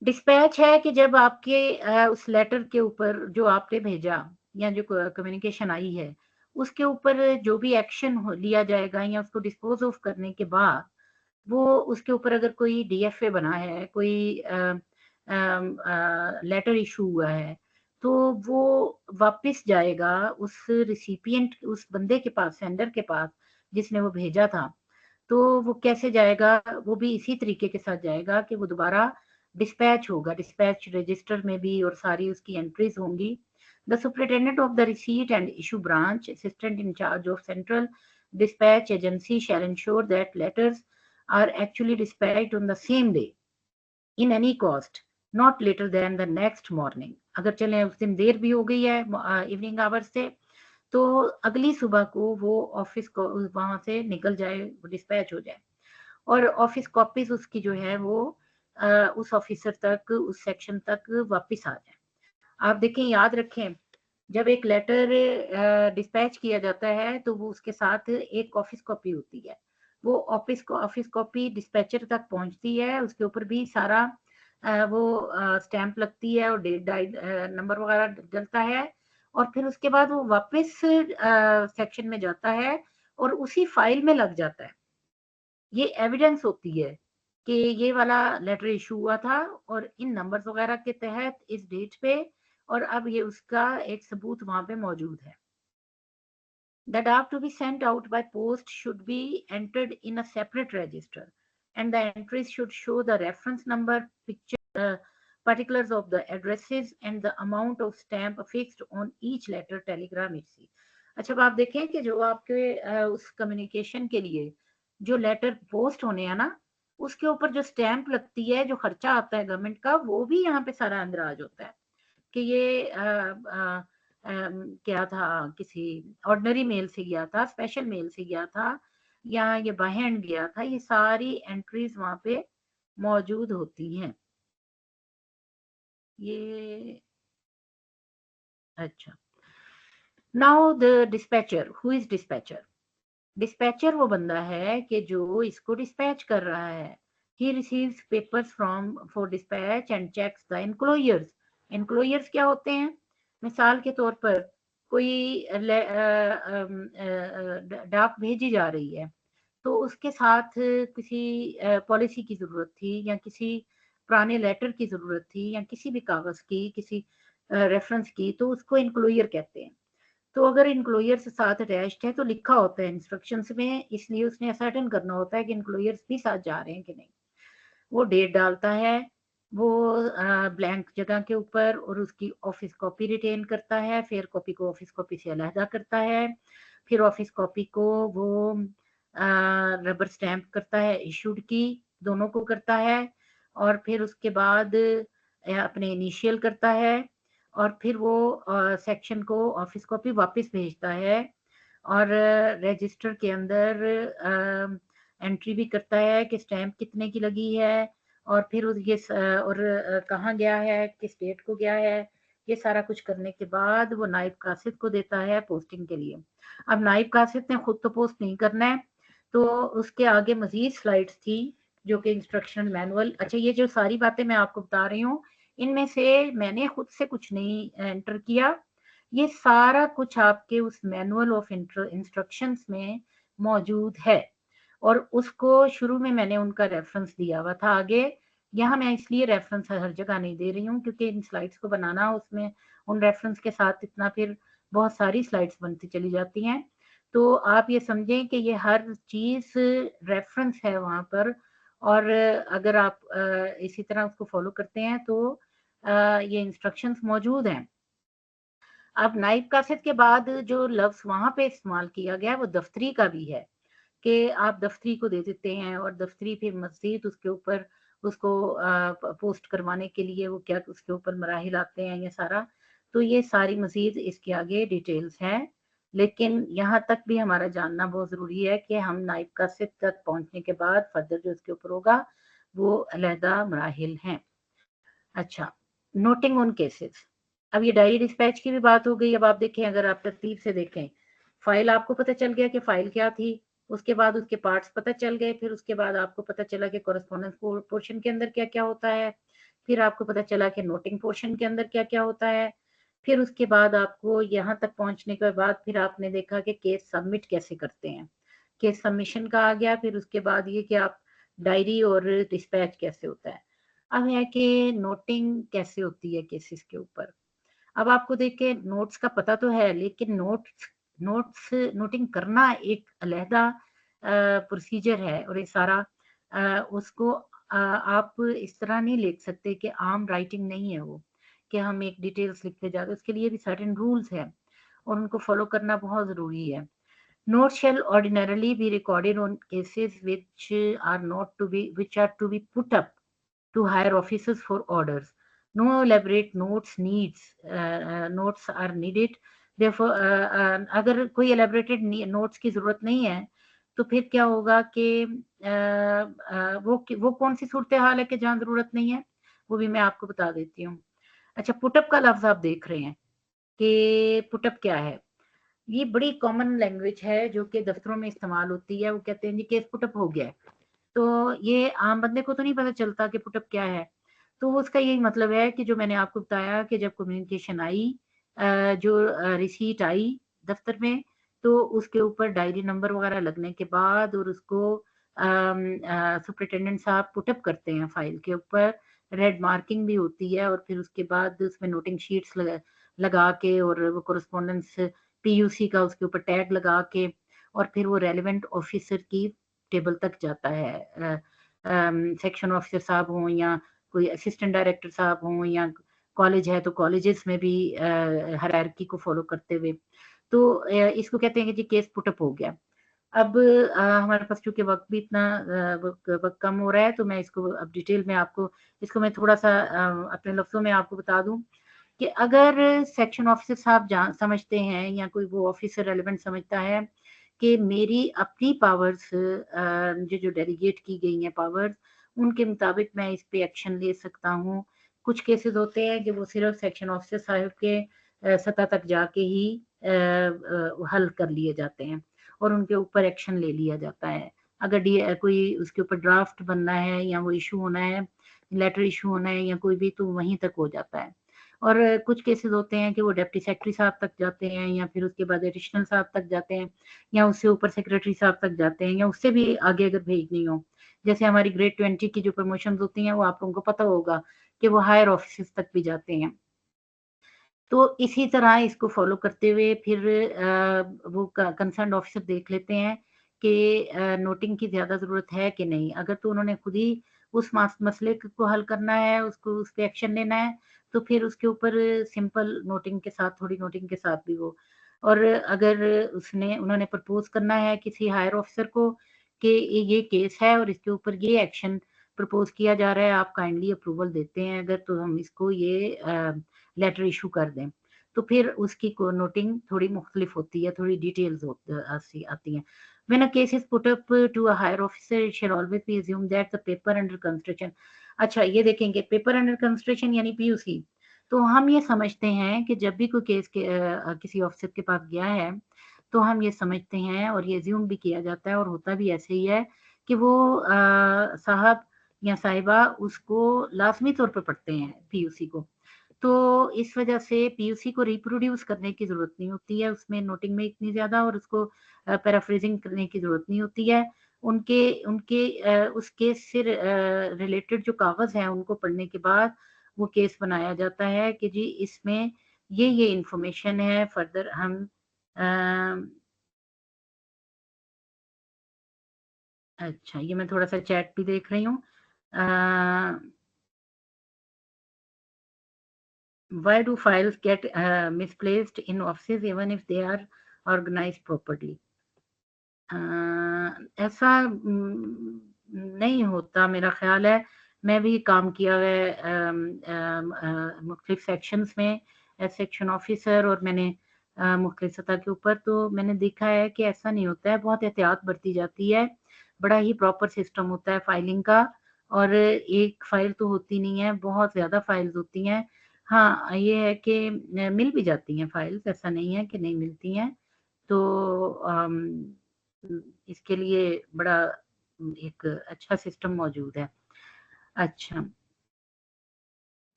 डिस्पैच है कि जब आपके उस लेटर के ऊपर जो आपने भेजा या जो कम्युनिकेशन आई है, उसके ऊपर जो भी एक्शन लिया जाएगा या उसको डिस्पोज ऑफ करने के बाद वो उसके ऊपर अगर कोई डीएफए बना है, कोई लेटर इशू हुआ है, तो वो वापस जाएगा उस रिसिपिएंट, उस बंदे के पास, सेंडर के पास जिसने वो भेजा था। तो वो कैसे जाएगा? वो भी इसी तरीके के साथ जाएगा कि वो दोबारा डिस्पैच होगा, डिस्पैच रजिस्टर में भी और सारी उसकी एंट्रीज होंगी। The superintendent of the receipt and issue branch, assistant in charge of central dispatch agency shall ensure that letters are actually dispatched on the same day in any cost not later than the next morning। अगर चले उस दिन देर भी हो गई है evening hours से, तो अगली सुबह को वो ऑफिस को वहां से निकल जाए, डिस्पैच हो जाए और ऑफिस कॉपीज उसकी जो है वो उस ऑफिसर तक, उस सेक्शन तक वापस आ जाए। आप देखें, याद रखें, जब एक लेटर डिस्पैच किया जाता है तो वो उसके साथ एक ऑफिस कॉपी होती है। वो ऑफिस कॉपी डिस्पैचर तक पहुंचती है, उसके ऊपर भी सारा वो स्टैंप लगती है और डेट नंबर वगैरह डलता है, और फिर उसके बाद वो वापस सेक्शन में जाता है और उसी फाइल में लग जाता है। ये एविडेंस होती है कि ये वाला लेटर इशू हुआ था और इन नंबर्स वगैरह के तहत इस डेट पे, और अब ये उसका एक सबूत वहां पे मौजूद है। The draft to be sent out by post should be entered in a separate register, and the entries should show the reference number, picture, particulars of the addresses, and the amount of stamp affixed on each letter, telegram etc। अच्छा, अब आप देखें कि जो आपके उस communication के लिए जो लेटर पोस्ट होने हैं ना, उसके ऊपर जो स्टैंप लगती है, जो खर्चा आता है गवर्नमेंट का, वो भी यहाँ पे सारा अंदराज होता है कि ये क्या था, किसी ऑर्डिनरी मेल से गया था, स्पेशल मेल से गया था, या ये बाय हैंड गया था, ये सारी एंट्रीज वहां पे मौजूद होती हैं। ये अच्छा, now the dispatcher, who is dispatcher? Dispatcher वो बंदा है कि जो इसको डिस्पैच कर रहा है। He receives papers from for dispatch and checks the enclosures. Enclosures क्या होते हैं? मिसाल के तौर पर कोई डाक भेजी जा रही है, तो उसके साथ किसी पॉलिसी की जरूरत थी, या किसी पुराने लेटर की जरूरत थी, या किसी भी कागज की, किसी रेफरेंस की, तो उसको एनक्लोयर कहते हैं। तो अगर इंक्लोयर से साथ अटैच्ड है तो लिखा होता है इंस्ट्रक्शंस में, इसलिए उसने असर्टेन करना होता है कि इंक्लोयर्स भी साथ जा रहे हैं कि नहीं। वो डेट डालता है, वो ब्लैंक जगह के ऊपर, और उसकी ऑफिस कॉपी रिटेन करता है, फिर कॉपी को ऑफिस कॉपी से अलहदा करता है, फिर ऑफिस कॉपी को वो रबर स्टैंप करता है, इशूड की दोनों को करता है, और फिर उसके बाद अपने इनिशियल करता है, और फिर वो सेक्शन को ऑफिस कॉपी वापस भेजता है, और रजिस्टर के अंदर एंट्री भी करता है कि स्टैंप कितने की लगी है, और फिर ये और कहाँ गया है, किस डेट को गया है। ये सारा कुछ करने के बाद वो नायब कासिद को देता है पोस्टिंग के लिए। अब नायब कासिद ने खुद तो पोस्ट नहीं करना है, तो उसके आगे मजीद स्लाइड्स थी जो कि इंस्ट्रक्शन मैनुअल। अच्छा, ये जो सारी बातें मैं आपको बता रही हूँ, इनमें से मैंने खुद से कुछ नहीं एंटर किया, ये सारा कुछ आपके उस मैनुअल ऑफ इंस्ट्रक्शंस में मौजूद है, और उसको शुरू में मैंने उनका रेफरेंस दिया हुआ था आगे। यहाँ मैं इसलिए रेफरेंस हर जगह नहीं दे रही हूँ क्योंकि इन स्लाइड्स को बनाना, उसमें उन रेफरेंस के साथ इतना फिर बहुत सारी स्लाइड्स बनती चली जाती हैं। तो आप ये समझें कि ये हर चीज रेफरेंस है वहां पर, और अगर आप इसी तरह उसको फॉलो करते हैं तो ये इंस्ट्रक्शंस मौजूद हैं। अब नाइब कासिद के बाद जो लफ्ज वहां पे इस्तेमाल किया गया वो दफ्तरी का भी है, कि आप दफ्तरी को दे देते हैं, और दफ्तरी फिर मजीद उसके ऊपर उसको पोस्ट करवाने के लिए वो क्या उसके ऊपर मराहिल आते हैं, ये सारा। तो ये सारी मजीद इसके आगे डिटेल्स हैं, लेकिन यहाँ तक भी हमारा जानना बहुत जरूरी है कि हम नाइब कासिद तक पहुंचने के बाद फर्दर जो उसके ऊपर होगा वो अलहदा मराहिल हैं। अच्छा, नोटिंग ऑन केसेस। अब ये डायरी डिस्पैच की भी बात हो गई। अब आप देखें, अगर आप तरतीब से देखें, फाइल आपको पता चल गया कि फाइल क्या थी, उसके बाद उसके पार्ट्स पता चल गए, फिर उसके बाद आपको पता चला कि कॉरेस्पॉन्डेंस पोर्शन के अंदर क्या क्या होता है, फिर आपको पता चला कि नोटिंग पोर्शन के अंदर क्या क्या होता है, फिर उसके बाद आपको यहाँ तक पहुंचने के बाद फिर आपने देखा कि केस सबमिट कैसे करते हैं, केस सबमिशन का आ गया, फिर उसके बाद ये कि आप डायरी और डिस्पैच कैसे होता है। अब है कि नोटिंग कैसे होती है केसेस के ऊपर। अब आपको देख के नोट्स का पता तो है, लेकिन नोट्स नोट्स नोटिंग करना एक अलहदा प्रोसीजर है और ये सारा उसको आप इस तरह नहीं लिख सकते कि आम राइटिंग नहीं है वो, कि हम एक डिटेल्स लिखते जाते हैं, उसके लिए भी सर्टेन रूल्स हैं और उनको फॉलो करना बहुत ज़रूरी है। Notes shall ordinarily be recorded on cases which are to be put up to higher officers for orders. No elaborate notes are needed. Therefore, अगर कोई elaborated notes की जरूरत नहीं है, तो फिर क्या होगा कि वो कौन सी सूरत हाल है कि जहां जरूरत नहीं है, वो भी मैं आपको बता देती हूँ। अच्छा, पुटअप का लफ्ज आप देख रहे हैं कि पुटअप क्या है। ये बड़ी कॉमन लैंग्वेज है जो कि दफ्तरों में इस्तेमाल होती है। वो कहते हैं जी केस पुटअप हो गया है, तो ये आम बंदे को तो नहीं पता चलता कि पुटअप क्या है। तो उसका यही मतलब है कि जो मैंने आपको बताया कि जब कम्युनिकेशन आई, जो रिसीट आई दफ्तर में, तो उसके ऊपर डायरी नंबर वगैरह लगने के बाद और उसको सुपरिटेंडेंट साहब पुटअप करते हैं फाइल के ऊपर, रेड मार्किंग भी होती है और फिर उसके बाद उसमें नोटिंग शीट्स लगा के और वो कोरस्पोंडेंस पीयूसी का उसके ऊपर टैग लगा के और फिर वो रेलेवेंट ऑफिसर की टेबल तक जाता है। सेक्शन ऑफिसर साहब हों या कोई असिस्टेंट डायरेक्टर साहब हों या कॉलेज है तो कॉलेजेस में भी हायरार्की को फॉलो करते हुए, तो इसको कहते हैं कि जी केस पुटअप हो गया। अब हमारे पास चूंकि वक्त भी इतना वक्त कम हो रहा है, तो मैं इसको अब डिटेल में आपको इसको मैं थोड़ा सा अपने लफ्जों में आपको बता दूं कि अगर सेक्शन ऑफिसर साहब समझते हैं या कोई वो ऑफिसर रेलेवेंट समझता है कि मेरी अपनी पावर्स जो डेलीगेट की गई हैं पावर्स, उनके मुताबिक मैं इस पे एक्शन ले सकता हूँ। कुछ केसेस होते हैं कि वो सिर्फ सेक्शन ऑफिसर साहब के सतह तक जाके ही हल कर लिए जाते हैं और उनके ऊपर एक्शन ले लिया जाता है। अगर कोई उसके ऊपर ड्राफ्ट बनना है या वो इशू होना है, लेटर इशू होना है या कोई भी, तो वहीं तक हो जाता है। और कुछ केसेस होते हैं कि वो डिप्टी सेक्रेटरी साहब तक जाते हैं या फिर उसके बाद एडिशनल साहब तक जाते हैं या उससे ऊपर सेक्रेटरी साहब तक जाते हैं या उससे भी आगे अगर भेजनी हो। जैसे हमारी ग्रेड 20 की जो प्रमोशन होती हैं वो आप लोगों को पता होगा कि वो हायर ऑफिस तक भी जाते हैं। तो इसी तरह इसको फॉलो करते हुए फिर वो कंसर्न ऑफिसर देख लेते हैं कि नोटिंग की ज्यादा जरूरत है कि नहीं। अगर तो उन्होंने खुद ही उस मसले को हल करना है, उसको उस पर एक्शन लेना है, तो फिर उसके ऊपर सिंपल नोटिंग के साथ, थोड़ी नोटिंग के साथ भी वो। और अगर उन्होंने प्रपोज करना है किसी हायर ऑफिसर को कि ये केस है और इसके ऊपर ये एक्शन प्रपोज किया जा रहा है, आप काइंडली अप्रूवल देते हैं अगर, तो हम इसको ये लेटर इशू कर दें, तो फिर उसकी नोटिंग थोड़ी मुख्तलिफ होती है, थोड़ी डिटेल्स आती हैं। When a case is put up to a higher officer, it shall always be assumed that the paper under consideration। अच्छा, ये देखेंगे पेपर अंडर कंसिडरेशन यानी पीयूसी। तो हम ये समझते हैं कि जब भी कोई केस किसी ऑफिसर के पास गया है, तो हम ये समझते हैं और ये एज्यूम भी किया जाता है और होता भी ऐसे ही है कि वो साहब या साहिबा उसको लाजमी तौर पर पढ़ते हैं पीयूसी को। तो इस वजह से पीयूसी को रिप्रोड्यूस करने की जरूरत नहीं होती है, उसमें नोटिंग में इतनी ज्यादा और उसको पैराफ्रेजिंग करने की जरूरत नहीं होती है। उनके उनके उस केस से रिलेटेड जो कागज हैं उनको पढ़ने के बाद वो केस बनाया जाता है कि जी इसमें ये इंफॉर्मेशन है। फर्दर हम अच्छा, ये मैं थोड़ा सा चैट भी देख रही हूँ। Why do files get misplaced in offices even if they are organized properly? ऐसा नहीं होता मेरा ख्याल है। मैं भी काम किया हुआ है मुख्तलिफ सेक्शंस में एज सेक्शन ऑफिसर, और मैंने मुख्तलिफ सतह के ऊपर, तो मैंने देखा है कि ऐसा नहीं होता है। बहुत एहतियात बरती जाती है, बड़ा ही प्रॉपर सिस्टम होता है फाइलिंग का। और एक फाइल तो होती नहीं है, बहुत ज़्यादा फाइल्स होती हैं। हाँ, ये है कि मिल भी जाती हैं फाइल्स, ऐसा नहीं है कि नहीं मिलती हैं। तो इसके लिए बड़ा एक अच्छा सिस्टम मौजूद है। अच्छा,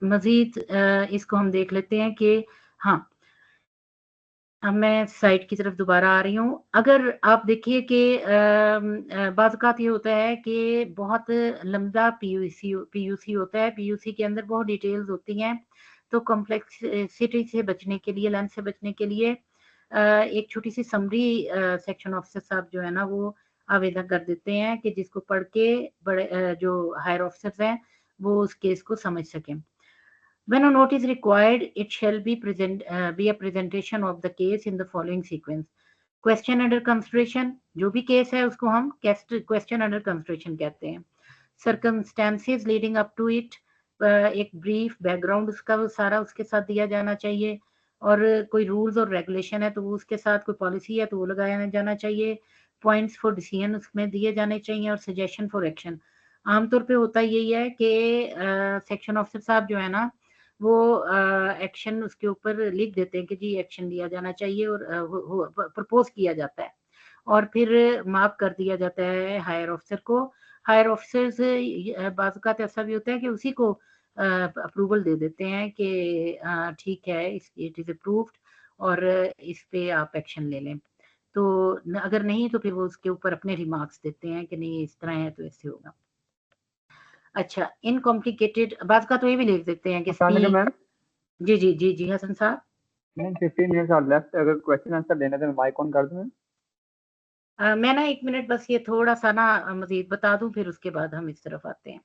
मज़ीद इसको हम देख लेते हैं कि हाँ, अब मैं साइट की तरफ दोबारा आ रही हूँ। अगर आप देखिए कि बाज़ औक़ात ये होता है कि बहुत लंबा पीयूसी होता है, पीयूसी के अंदर बहुत डिटेल्स होती हैं, तो कॉम्प्लेक्सिटी से बचने के लिए, लेंथ से बचने के लिए एक छोटी-सी समरी सेक्शन ऑफिसर साहब जो है ना वो आवेदन कर देते हैं कि जिसको पढ़ के बड़े जो हायर ऑफिसर्स हैं वो उस केस को समझ सकें। When a note is required, it shall be be a presentation of the case in the following sequence. Question under consideration, जो भी केस है उसको हम question under consideration कहते हैं। Circumstances leading up to it, एक brief background उसका सारा उसके साथ दिया जाना चाहिए, और कोई रूल्स और रेगुलेशन है तो वो उसके साथ, कोई पॉलिसी है तो वो लगाया जाना चाहिए। पॉइंट्स फॉर डिसीजन उसमें दिए जाने चाहिए, और सजेशन फॉर एक्शन। आमतौर पे होता यही है कि सेक्शन ऑफिसर साहब जो है ना वो एक्शन उसके ऊपर लिख देते हैं कि जी एक्शन लिया जाना चाहिए, और प्रपोज किया जाता है और फिर मार्क कर दिया जाता है हायर ऑफिसर को। हायर ऑफिसर्स बाज़ औक़ात ऐसा भी होता है कि उसी को अप्रूवल दे देते हैं कि ठीक है, इट इज़ अप्रूव्ड और इस पे आप एक्शन ले लें। तो अगर नहीं तो फिर वो उसके ऊपर अपने रिमार्क्स देते हैं कि नहीं इस तरह है तो ऐसे होगा। अच्छा, इनकॉम्प्लिकेटेड बात का तो ये भी लिख देते हैं कि मैम जी जी जी जी हसन साहब। मैम 15 मिनट्स आर लेफ्ट, अगर क्वेश्चन आंसर लेना है तो माइक ऑन कर दूं। मैं ना 1 मिनट बस ये थोड़ा-सा ना मज़ीद बता दूँ, फिर उसके बाद हम इस तरफ आते हैं।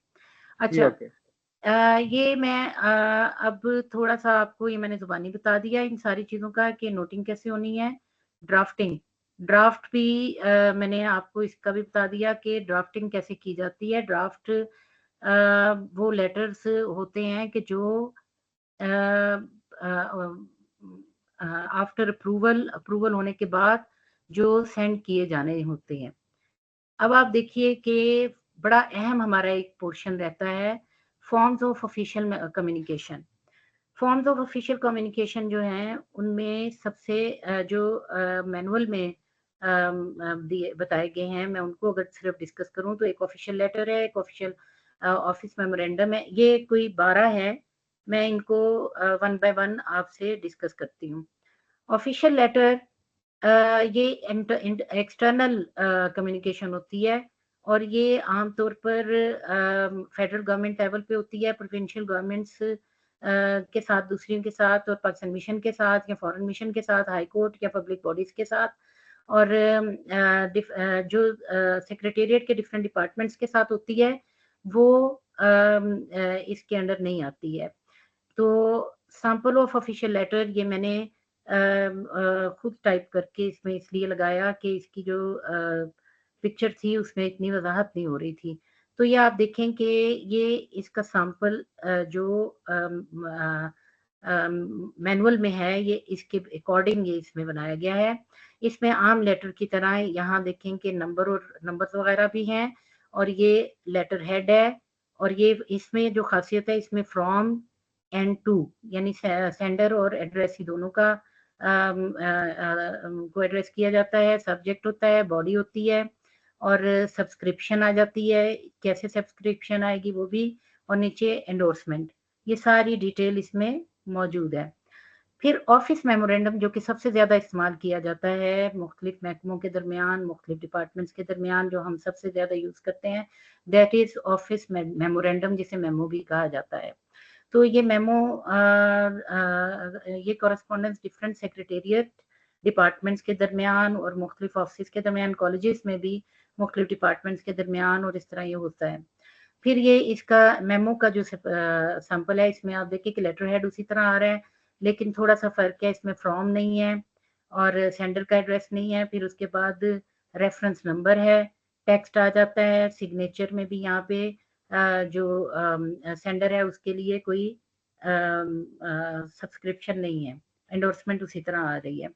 अच्छा, ओके। ये मैं अब थोड़ा-सा आपको ये मैंने ज़ुबानी बता दिया इन सारी चीज़ों का कि नोटिंग कैसे होनी है। ड्राफ्टिंग, ड्राफ्ट भी मैंने आपको इसका भी बता दिया कि ड्राफ्टिंग कैसे की जाती है। ड्राफ्ट वो लेटर्स होते हैं कि जो आफ्टर अप्रूवल होने के बाद जो सेंड किए जाने होते हैं। अब आप देखिए कि बड़ा अहम हमारा एक पोर्शन रहता है forms of official communication. Forms of official communication जो हैं उनमें सबसे जो मैनुअल में दिए बताए गए हैं, मैं उनको अगर सिर्फ डिस्कस करूं तो एक ऑफिशियल लेटर है, एक ऑफिशियल ऑफिस मेमोरेंडम है। ये कोई 12 है, मैं इनको वन बाय वन आपसे डिस्कस करती हूँ। ऑफिशियल लेटर ये एक्सटर्नल कम्युनिकेशन होती है, और ये आमतौर पर फेडरल गवर्नमेंट लेवल पे होती है, प्रोविंशियल गवर्नमेंट्स के साथ, दूसरियों के साथ, और पाकिस्तान मिशन के साथ या फॉरेन मिशन के साथ, हाई कोर्ट या पब्लिक बॉडीज के साथ, और जो सेक्रेटेरिएट के डिफरेंट डिपार्टमेंट्स के साथ होती है वो इसके अंडर नहीं आती है। तो सैंपल ऑफ ऑफिशियल लेटर ये मैंने खुद टाइप करके इसमें इसलिए लगाया कि इसकी जो पिक्चर थी उसमें इतनी वजाहत नहीं हो रही थी। तो ये आप देखें कि ये इसका सैंपल जो मैनुअल में है ये इसके अकॉर्डिंग ये इसमें बनाया गया है। इसमें आम लेटर की तरह यहाँ देखें कि नंबर और नंबर्स वगैरह भी हैं, और ये लेटर हेड है, और ये इसमें जो खासियत है इसमें फ्रॉम एंड टू यानी सेंडर और एड्रेस ही दोनों का को एड्रेस किया जाता है। सब्जेक्ट होता है, बॉडी होती है, और सब्सक्रिप्शन आ जाती है, कैसे सब्सक्रिप्शन आएगी वो भी, और नीचे एंडोर्समेंट। ये सारी डिटेल इसमें मौजूद है। फिर ऑफिस मेमोरेंडम जो कि सबसे ज़्यादा इस्तेमाल किया जाता है मुख्तलिफ महकमों के दरमियान, मुख्तलिफ डिपार्टमेंट्स के दरमियान, जो हम सबसे ज़्यादा यूज़ करते हैं, दैट इज़ ऑफिस मेमोरेंडम, जिसे मेमो भी कहा जाता है। तो ये मेमो ये कॉरेस्पॉन्डेंस डिफरेंट सेक्रेटेरिएट डिपार्टमेंट्स के दरमियान और मुख्तलिफ ऑफिस के दरमियान, कॉलेजेस में भी मुख्तलिफ डिपार्टमेंट्स के दरमियान, और इस तरह ये होता है। फिर ये इसका मेमो का जो सैंपल है इसमें आप देखिए कि लेटर हेड उसी तरह आ रहा है, लेकिन थोड़ा सा फ़र्क है, इसमें फ्रॉम नहीं है और सेंडर का एड्रेस नहीं है। फिर उसके बाद रेफरेंस नंबर है, टेक्स्ट आ जाता है, सिग्नेचर में भी यहाँ पे जो सेंडर है उसके लिए कोई सब्सक्रिप्शन नहीं है, एंडोर्समेंट उसी तरह आ रही है।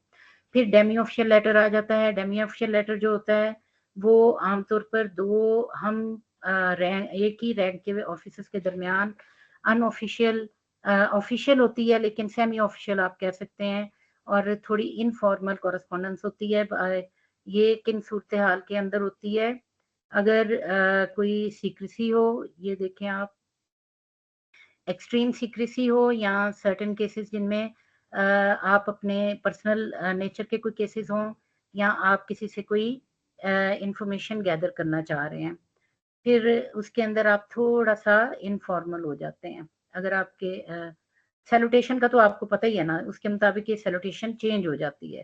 फिर डेमी ऑफिशियल लेटर आ जाता है। डेमी ऑफिशियल लेटर जो होता है वो आमतौर पर दो हम रैंक, एक ही रैंक के ऑफिसर्स के दरमियान अनऑफिशियल ऑफिशियल होती है, लेकिन सेमी ऑफिशियल आप कह सकते हैं, और थोड़ी इनफॉर्मल कॉरेस्पॉन्डेंस होती है। ये किन सूरत हाल के अंदर होती है, अगर कोई सीक्रेसी हो, ये देखें आप, एक्सट्रीम सीक्रेसी हो, या सर्टेन केसेस जिनमें आप अपने पर्सनल नेचर के कोई केसेस हों, या आप किसी से कोई इंफॉर्मेशन गैदर करना चाह रहे हैं, फिर उसके अंदर आप थोड़ा सा इनफॉर्मल हो जाते हैं। अगर आपके सैल्यूटेशन का तो आपको पता ही है ना, उसके मुताबिक ये सैल्यूटेशन चेंज हो जाती है।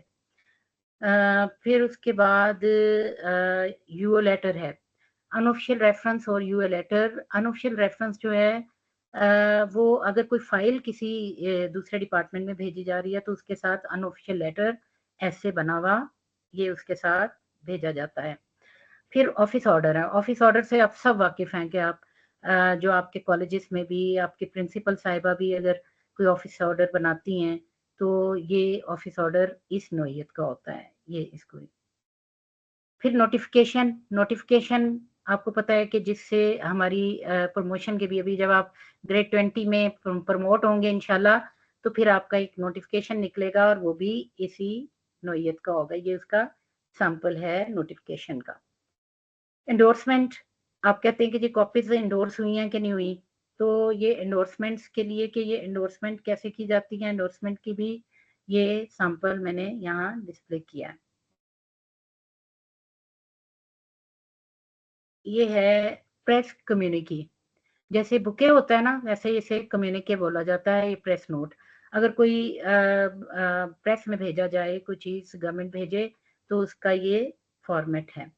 फिर उसके बाद यूओ लेटर है, अनऑफिशियल रेफरेंस और यूओ लेटर। अनऑफिशियल रेफरेंस जो है वो अगर कोई फाइल किसी दूसरे डिपार्टमेंट में भेजी जा रही है तो उसके साथ अनऑफिशियल लेटर ऐसे बना हुआ ये उसके साथ भेजा जाता है। फिर ऑफिस ऑर्डर है। ऑफिस ऑर्डर से आप सब वाकिफ हैं कि आप जो आपके कॉलेजेस में भी आपके प्रिंसिपल साहिबा भी अगर कोई ऑफिस ऑर्डर बनाती हैं तो ये ऑफिस ऑर्डर इस नोयत का होता है, ये इसको। फिर नोटिफिकेशन। नोटिफिकेशन आपको पता है कि जिससे हमारी प्रमोशन के भी अभी जब आप ग्रेड 20 में प्रमोट होंगे इंशाल्लाह तो फिर आपका एक नोटिफिकेशन निकलेगा और वो भी इसी नोयत का होगा। ये उसका सैंपल है नोटिफिकेशन का। एंडोर्समेंट, आप कहते हैं कि जी कॉपीज एंडोर्स हुई हैं कि नहीं हुई, तो ये एंडोर्समेंट्स के लिए कि ये एंडोर्समेंट कैसे की जाती है, एंडोर्समेंट की भी ये सैंपल मैंने यहाँ डिस्प्ले किया है। ये है प्रेस कम्युनिकी। जैसे बुके होता है ना वैसे इसे कम्युनिके बोला जाता है। ये प्रेस नोट अगर कोई प्रेस में भेजा जाए कोई चीज गवर्नमेंट भेजे तो उसका ये फॉर्मेट है।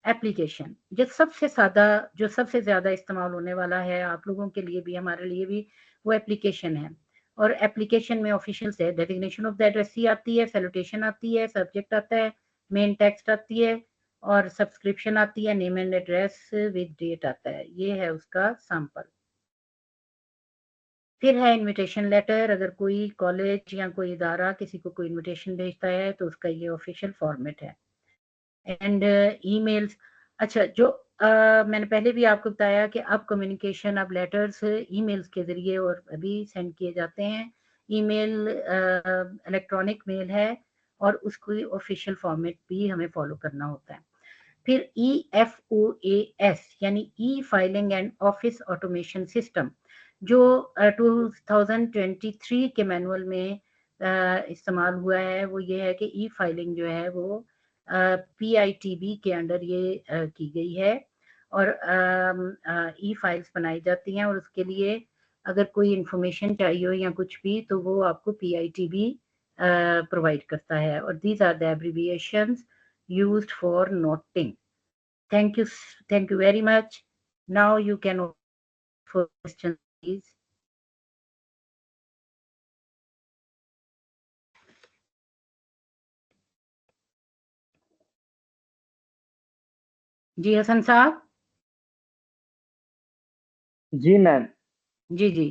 एप्लीकेशन जो सबसे ज्यादा इस्तेमाल होने वाला है आप लोगों के लिए भी हमारे लिए भी वो एप्लीकेशन है। और एप्लीकेशन में ऑफिशियल से डेजिग्नेशन ऑफ द एड्रेसी आती है, सैल्यूटेशन आती है, सब्जेक्ट आता है, मेन टेक्स्ट आती है और सब्सक्रिप्शन आती है, name and address with date आता है। ये है उसका सैंपल। फिर है इनविटेशन लेटर। अगर कोई कॉलेज या कोई इदारा किसी को कोई इनविटेशन भेजता है तो उसका ये ऑफिशियल फॉर्मेट है। एंड ईमेल्स, अच्छा जो मैंने पहले भी आपको बताया कि अब कम्युनिकेशन अब लेटर्स ईमेल्स के जरिए और अभी सेंड किए जाते हैं। ईमेल इलेक्ट्रॉनिक मेल है और उसको ऑफिशियल फॉर्मेट भी हमें फॉलो करना होता है। फिर EFOAS यानी ई filing and office automation system जो 2023 के मैनुअल में इस्तेमाल हुआ है वो ये है कि ई फाइलिंग जो है वो PITB के अंडर ये की गई है और ई फाइल्स बनाई जाती हैं और उसके लिए अगर कोई इंफॉर्मेशन चाहिए हो या कुछ भी तो वो आपको PITB प्रोवाइड करता है और these are the abbreviations used for noting. Thank you, thank you very much. Now you can open for questions, please. जी हसन साहब। जी मैम। जी जी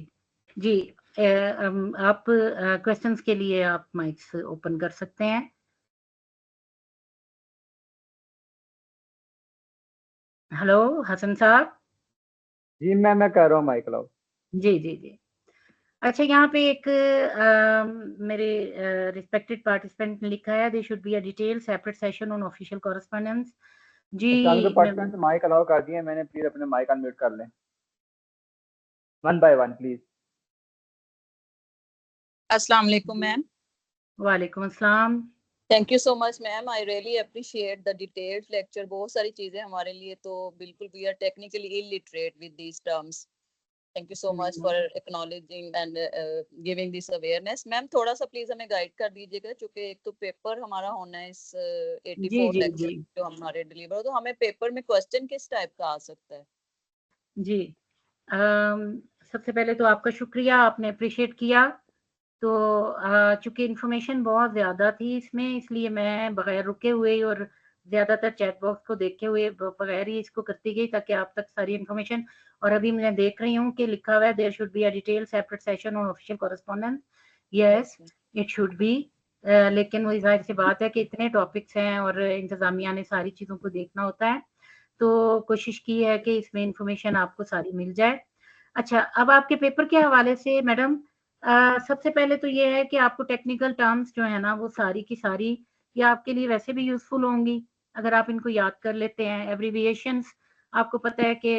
जी आप क्वेश्चंस के लिए आप माइक्स ओपन कर सकते हैं। हेलो हसन साहब। जी मैम मैं कर रहा हूँ माइक लाओ। जी जी जी। अच्छा यहाँ पे एक मेरे रिस्पेक्टेड पार्टिसिपेंट ने लिखा है they should be a detail separate session on official correspondence. जी इस्लामिक डिपार्टमेंट माइक अलाउ कर दिए मैंने, प्लीज अपने माइक अनम्यूट कर लें वन बाय वन प्लीज। अस्सलाम वालेकुम मैम। वालेकुम अस्सलाम। Thank you so much ma'am, I really appreciate the detailed lecture. बहुत सारी चीजें हमारे लिए तो बिल्कुल we are technically illiterate with these terms. Thank you so much for acknowledging and giving this awareness. Ma'am थोड़ा सा प्लीज हमें गाइड कर दीजिएगा क्योंकि एक तो पेपर हमारा होना है इस 84 लेक्चर जो हमारे डिलीवर हो, तो हमें पेपर में क्वेश्चन किस टाइप का आ सकता है? जी सबसे पहले तो आपका शुक्रिया, आपने अप्रिशिएट किया। तो चूंकि इन्फॉर्मेशन बहुत ज़्यादा थी इसमें इसलिए मैं बगैर रुके हुए और ज़्यादातर चैट बॉक्स को देखे हुए बगैर ही इसको करती गई ताकि आप तक सारी इन्फॉर्मेशन। और अभी मैं देख रही हूँ कि लिखा हुआ है there should be a detail separate session on official correspondence. Yes it should be. लेकिन वही जाहिर सी बात है कि इतने टॉपिक्स हैं और इंतजामिया ने सारी चीज़ों को देखना होता है तो कोशिश की है कि इसमें इंफॉर्मेशन आपको सारी मिल जाए। अच्छा अब आपके पेपर के हवाले से मैडम सबसे पहले तो ये है कि आपको टेक्निकल टर्म्स जो है ना वो सारी की सारी ये आपके लिए वैसे भी यूजफुल होंगी अगर आप इनको याद कर लेते हैं। एब्रीविएशंस आपको पता है कि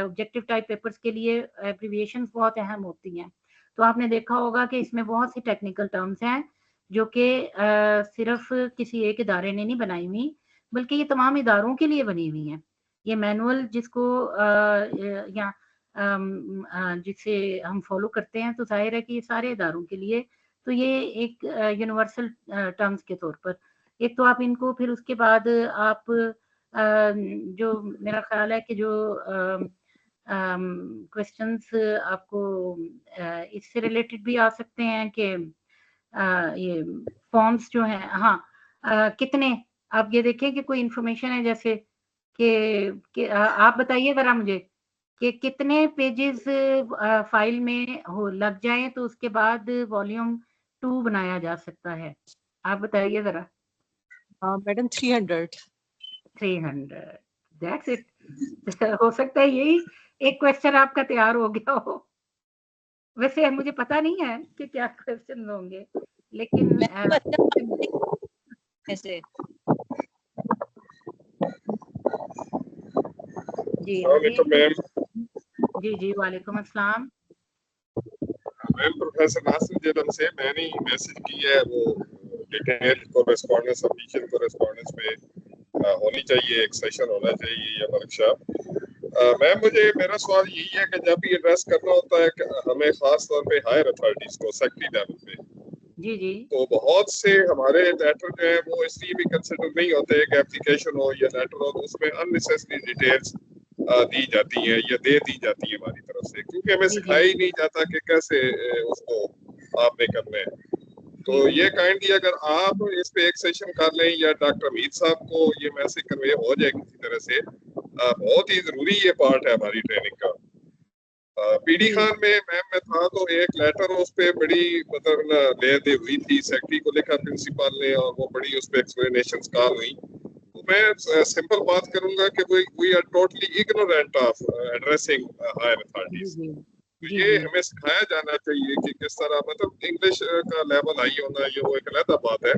ऑब्जेक्टिव टाइप पेपर्स के लिए एब्रीविएशंस बहुत अहम होती हैं। तो आपने देखा होगा कि इसमें बहुत सी टेक्निकल टर्म्स हैं जो कि सिर्फ किसी एक इदारे ने नहीं बनाई हुई बल्कि ये तमाम इदारों के लिए बनी हुई हैं। ये मैनुअल जिसको या जिसे हम फॉलो करते हैं तो जाहिर है कि ये सारे इदारों के लिए तो ये एक यूनिवर्सल टर्म्स के तौर पर एक तो आप इनको फिर उसके बाद आप जो मेरा ख्याल है कि जो क्वेश्चंस आपको इससे रिलेटेड भी आ सकते हैं कि ये फॉर्म्स जो हैं, हाँ, कितने आप ये देखें कि कोई इंफॉर्मेशन है जैसे कि आप बताइए ज़रा मुझे कि कितने पेजेस फाइल में हो लग जाएँ तो उसके बाद वॉल्यूम 2 बनाया जा सकता है? आप बताइए ज़रा। मैडम 300। 300 that's it. हो सकता है यही एक क्वेश्चन आपका तैयार हो गया हो। वैसे मुझे पता नहीं है कि क्या क्वेश्चन होंगे, लेकिन ऐसे जी, वालेकुम मैम। जी, वालेकुम अस्सलाम। मैम प्रोफेसर नासिर जलम से मैंने मैसेज किया है, वो डिटेल कोरेस्पोंडेंस ऑफिशियल कोरेस्पोंडेंस पे होनी चाहिए, एक सेशन होना चाहिए या वर्कशॉप। मैम मुझे मेरा सवाल यही है कि जब ये एड्रेस करना होता है कि हमें खास तौर पे हायर अथॉरिटीज को सेक्रेटरी लेवल पे, जी तो बहुत से हमारे लेटर जो है वो इसलिए भी कंसिडर नहीं होते कि एप्लीकेशन हो या लेटर हो तो उसमें अननेसेसरी डिटेल्स दी जाती हैं या दे दी जाती है हमारी तरफ से, क्योंकि हमें जी, सिखाया ही नहीं जाता कि कैसे उसको आपने करना है। तो जी, ये काइंडली अगर आप इस पे एक सेशन कर लें या डॉक्टर हमीद साहब को ये मैसेज कन्वे हो जाए किसी तरह से, बहुत ही जरूरी ये पार्ट है हमारी ट्रेनिंग का। पीडी जी, खान में मैम मैं था तो एक लेटर उस पे बड़ी मतलब ना ले दे हुई थी, सेक्रेटरी को लिखा प्रिंसिपल ने और वो बड़ी उस पे एक्सप्लेनेशंस कॉल हुई। तो मैं सिंपल बात करूंगा कि we are totally ignorant of addressing higher जी, अथॉरिटीज। जी, तो जी, ये जी, हमें सिखाया जाना चाहिए कि किस तरह, मतलब इंग्लिश का लेवल हाई होना ये वो एक अलग बात है,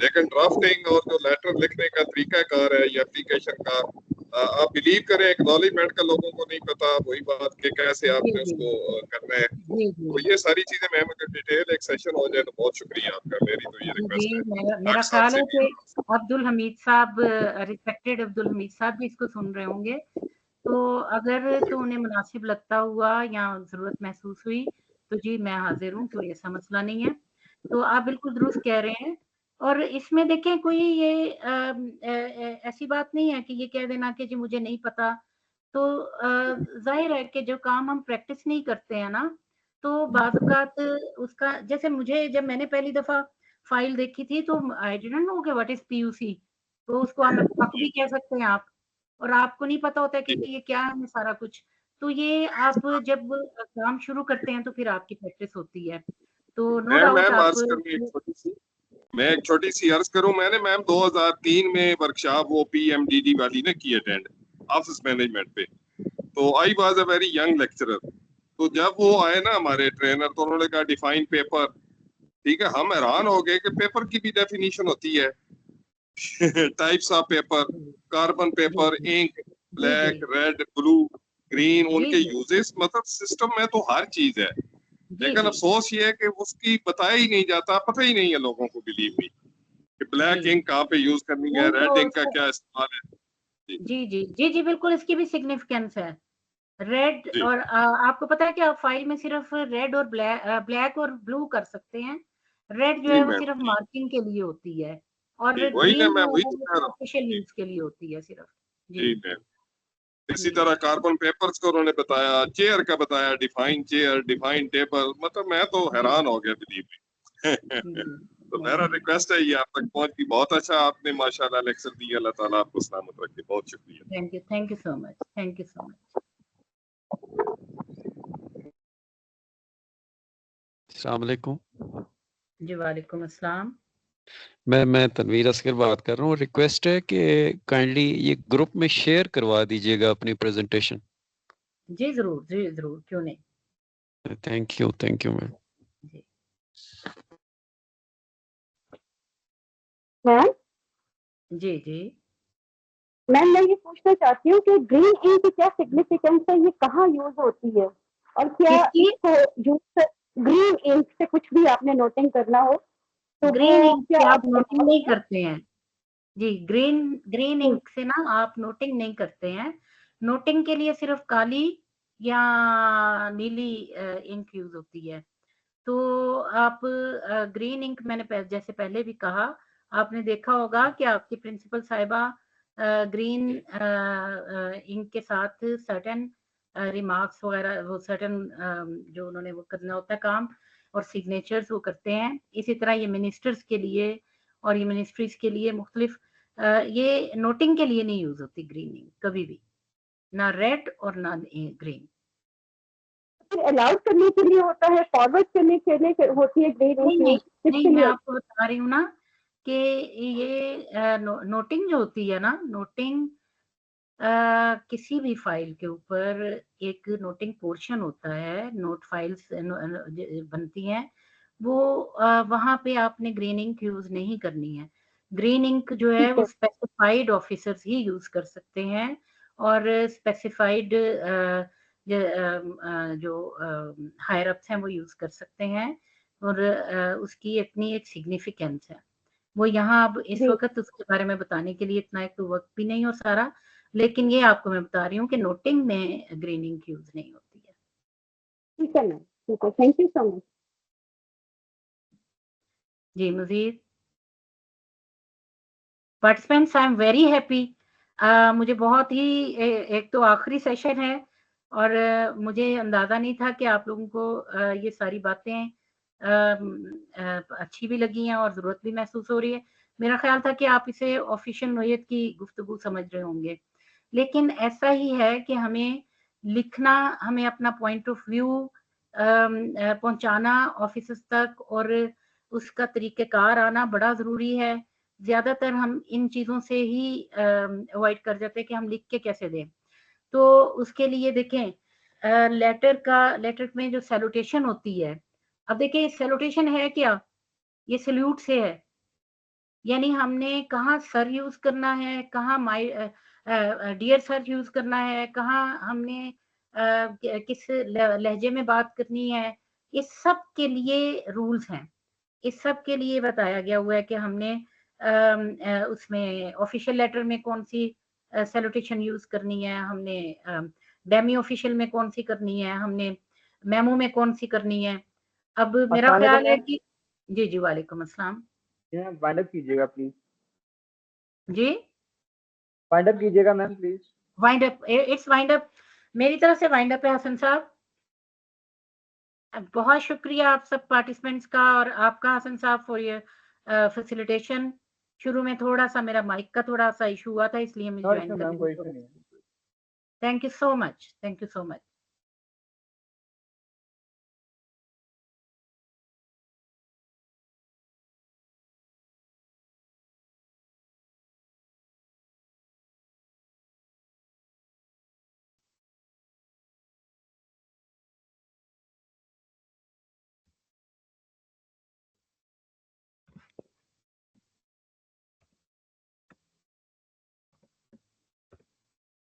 लेकिन ड्राफ्टिंग और जो लेटर लिखने का तरीकाकार है या एप्लीकेशन का, आप बिलीव करें एक्नॉलेजमेंट का लोगों को नहीं पता, वही बात कि कैसे जी, आपने जी, उसको करना है। जी, तो जी, ये सारी चीजें मैम अगर डिटेल एक सेशन हो जाए तो बहुत शुक्रिया आपका, मेरी तो ये जी, रिक्वेस्ट है। मेरा डॉक्टर साहब ख्याल से है भी कि अब्दुल हमीद साहब, रिस्पेक्टेड अब्दुल हमीद साहब भी इसको सुन रहे होंगे, तो अगर तो उन्हें मुनासिब लगता हुआ या ज़रूरत महसूस हुई, तो जी मैं हाज़िर हूँ, कोई ऐसा मसला नहीं है। तो आप बिल्कुल दुरुस्त कह रहे हैं और इसमें देखें कोई ये ऐसी बात नहीं है कि ये कह देना कि जी मुझे नहीं पता। तो ज़ाहिर है कि जो काम हम प्रैक्टिस नहीं करते हैं ना, तो बाज़ औक़ात उसका जैसे मुझे जब मैंने पहली दफ़ा फ़ाइल देखी थी तो आई डिडन्ट नो कि व्हाट इज़ पीयूसी, तो उसको हम पक भी कह सकते हैं आप, और आपको नहीं पता होता है कि ये क्या है सारा कुछ। तो ये आप जब काम शुरू करते हैं तो फिर आपकी प्रैक्टिस होती है। तो नो मैं डाउट मैम आप अर्ज करूँ एक छोटी सी, मैं एक छोटी सी अर्ज करूं, मैंने मैम 2003 में वर्कशॉप वो पीएमडीडी वाली ने की अटेंड ऑफिस मैनेजमेंट पे, तो I was a very young lecturer. तो जब वो आए ना हमारे ट्रेनर तो उन्होंने कहा डिफाइन पेपर, ठीक है, हम हैरान हो गए कि पेपर की भी डेफिनेशन होती है टाइप्स ऑफ पेपर, कार्बन जी, पेपर, जी। इंक, जी, जी। ब्लैक, रेड, ब्लू, ग्रीन, जी, उनके जी। यूजेस, मतलब सिस्टम में तो हर चीज है, जी, लेकिन जी। अफसोस ये है कि उसकी बताया ही नहीं जाता, पता ही नहीं है लोगों को, बिलीव मी, कि ब्लैक जी। इंक कहाँ पे यूज करनी है, नहीं रेड तो इंक का क्या इस्तेमाल है। जी जी, जी। जी, जी, बिल्कुल इसकी भी सिग्निफिकेंस है। रेड जी और आपको पता है कि आप फाइल में सिर्फ रेड और ब्लैक और ब्लू कर सकते हैं। रेड जो जी है वो मैम, सिर्फ मार्किंग के लिए होती है और जी वही ना, ग्रीन मैं जो वही है तो वो कह रहा हूँ। ऑफिशियल जी यूज़ के लिए होती है सिर्फ। जी, जी मैम, इसी जी, तरह कार्बन पेपर्स को उन्होंने बताया, चेयर का बताया, डिफाइन चेयर, डिफाइन टेबल, मतलब मैं तो जी, हैरान हो गया, बिलीव मी जी। तो नहीं, मेरा नहीं। रिक्वेस्ट है ये आप तक पहुंच गई, बहुत अच्छा आपने माशाल्लाह लेक्चर दिया, अल्लाह ताला आपको सलामत रखे, बहुत शुक्रिया। Thank you so much. Thank you so much. अस्सलाम वालेकुम। जी, वालेकुम अस्सलाम। मैं तनवीर असगर बात कर रहा हूँ। रिक्वेस्ट है कि काइंडली ये ग्रुप में शेयर करवा दीजिएगा अपनी प्रेजेंटेशन। जी, ज़रूर, क्यों नहीं। Thank you ma'am. जी। मैम जी, जी। मैम मैं ये पूछना चाहती हूँ कि ग्रीन इंक की क्या सिग्निफिकेंस है, ये कहाँ यूज होती है और क्या किसकी? इसको यूज, ग्रीन इंक से कुछ भी आपने नोटिंग करना हो तो ग्रीन वो इंक क्या से आप आप नोटिंग नहीं बताओगे? करते हैं। जी, ग्रीन इंक से ना आप नोटिंग नहीं करते हैं। नोटिंग के लिए सिर्फ़ काली या नीली इंक यूज़ होती है। तो आप ग्रीन इंक मैंने जैसे पहले भी कहा, आपने देखा होगा कि आपकी प्रिंसिपल साहिबा ग्रीन इंक के साथ सर्टेन रिमार्क्स वगैरह, वो सर्टेन जो उन्होंने वो करना होता है काम और सिग्नेचर्स वो करते हैं। इसी तरह ये मिनिस्टर्स के लिए और ये मिनिस्ट्रीज के लिए मुख्तलिफ ये नोटिंग के लिए नहीं यूज होती ग्रीन इंक कभी भी, ना रेड और ना ग्रीन। फिर अलाउड करने के लिए होता है, फॉरवर्ड करने के लिए होती है ग्रीन नहीं इंक नहीं यूज, किसके नहीं, मैं लिए? आपको बता रही हूँ ना कि ये नोटिंग जो होती है ना, नोटिंग किसी भी फाइल के ऊपर एक नोटिंग पोर्शन होता है, नोट फाइल्स बनती हैं, वो वहां पे आपने ग्रीन इंक यूज नहीं करनी है। ग्रीन इंक जो है ठीक वो है, स्पेसिफाइड ऑफिसर्स ही यूज कर सकते हैं और स्पेसिफाइड जो हायर अप्स हैं वो यूज कर सकते हैं और उसकी अपनी एक सिग्निफिकेंस है। वो यहाँ अब इस जी वक्त उसके बारे में बताने के लिए इतना एक तो वक्त भी नहीं और सारा, लेकिन ये आपको मैं बता रही हूँ कि नोटिंग में ग्रीन इंक यूज नहीं होती है। ठीक है मैम, ठीक है, थैंक यू सो मच। जी मजीद participants, I am very happy. मुझे बहुत ही एक तो आखिरी सेशन है और मुझे अंदाजा नहीं था कि आप लोगों को ये सारी बातें अच्छी भी लगी हैं और ज़रूरत भी महसूस हो रही है। मेरा ख्याल था कि आप इसे ऑफिशियल नोयत की गुफ्तगू समझ रहे होंगे, लेकिन ऐसा ही है कि हमें लिखना, हमें अपना पॉइंट ऑफ व्यू पहुंचाना ऑफिसर्स तक और उसका तरीक़ेकार आना बड़ा ज़रूरी है। ज़्यादातर हम इन चीज़ों से ही अवॉइड कर जाते हैं कि हम लिख के कैसे दें। तो उसके लिए देखें लेटर में जो सैल्यूटेशन होती है, अब देखिए सैल्यूटेशन है क्या? ये सैल्यूट से है, यानी हमने कहाँ सर यूज़ करना है, कहाँ डियर सर यूज़ करना है, कहाँ हमने किस लहजे में बात करनी है, इस सब के लिए रूल्स हैं। इस सब के लिए बताया गया हुआ है कि हमने उसमें ऑफिशियल लेटर में कौन सी सैल्यूटेशन यूज करनी है, हमने डेमी ऑफिशियल में कौन सी करनी है, हमने मेमो में कौन सी करनी है। अब मेरा अस्सलाम ख्याल है वालेकुम कि जी जी वालेकुम अस्सलाम। मैम, वाइंड अप कीजिएगा प्लीज, जी वाइंड अप कीजिएगा ma'am please. Wind up, it's wind up, मेरी तरफ से वाइंड अप है हसन साहब। बहुत शुक्रिया आप सब पार्टिसिपेंट्स का और आपका हसन साहब फॉर योर फैसिलिटेशन। शुरू में थोड़ा सा मेरा माइक का थोड़ा सा इशू हुआ था, इसलिए मुझे नो ज्वाइन इशू मैम, करने में कोई इशू थोड़ा नहीं है। सा। Thank you so much, thank you so much.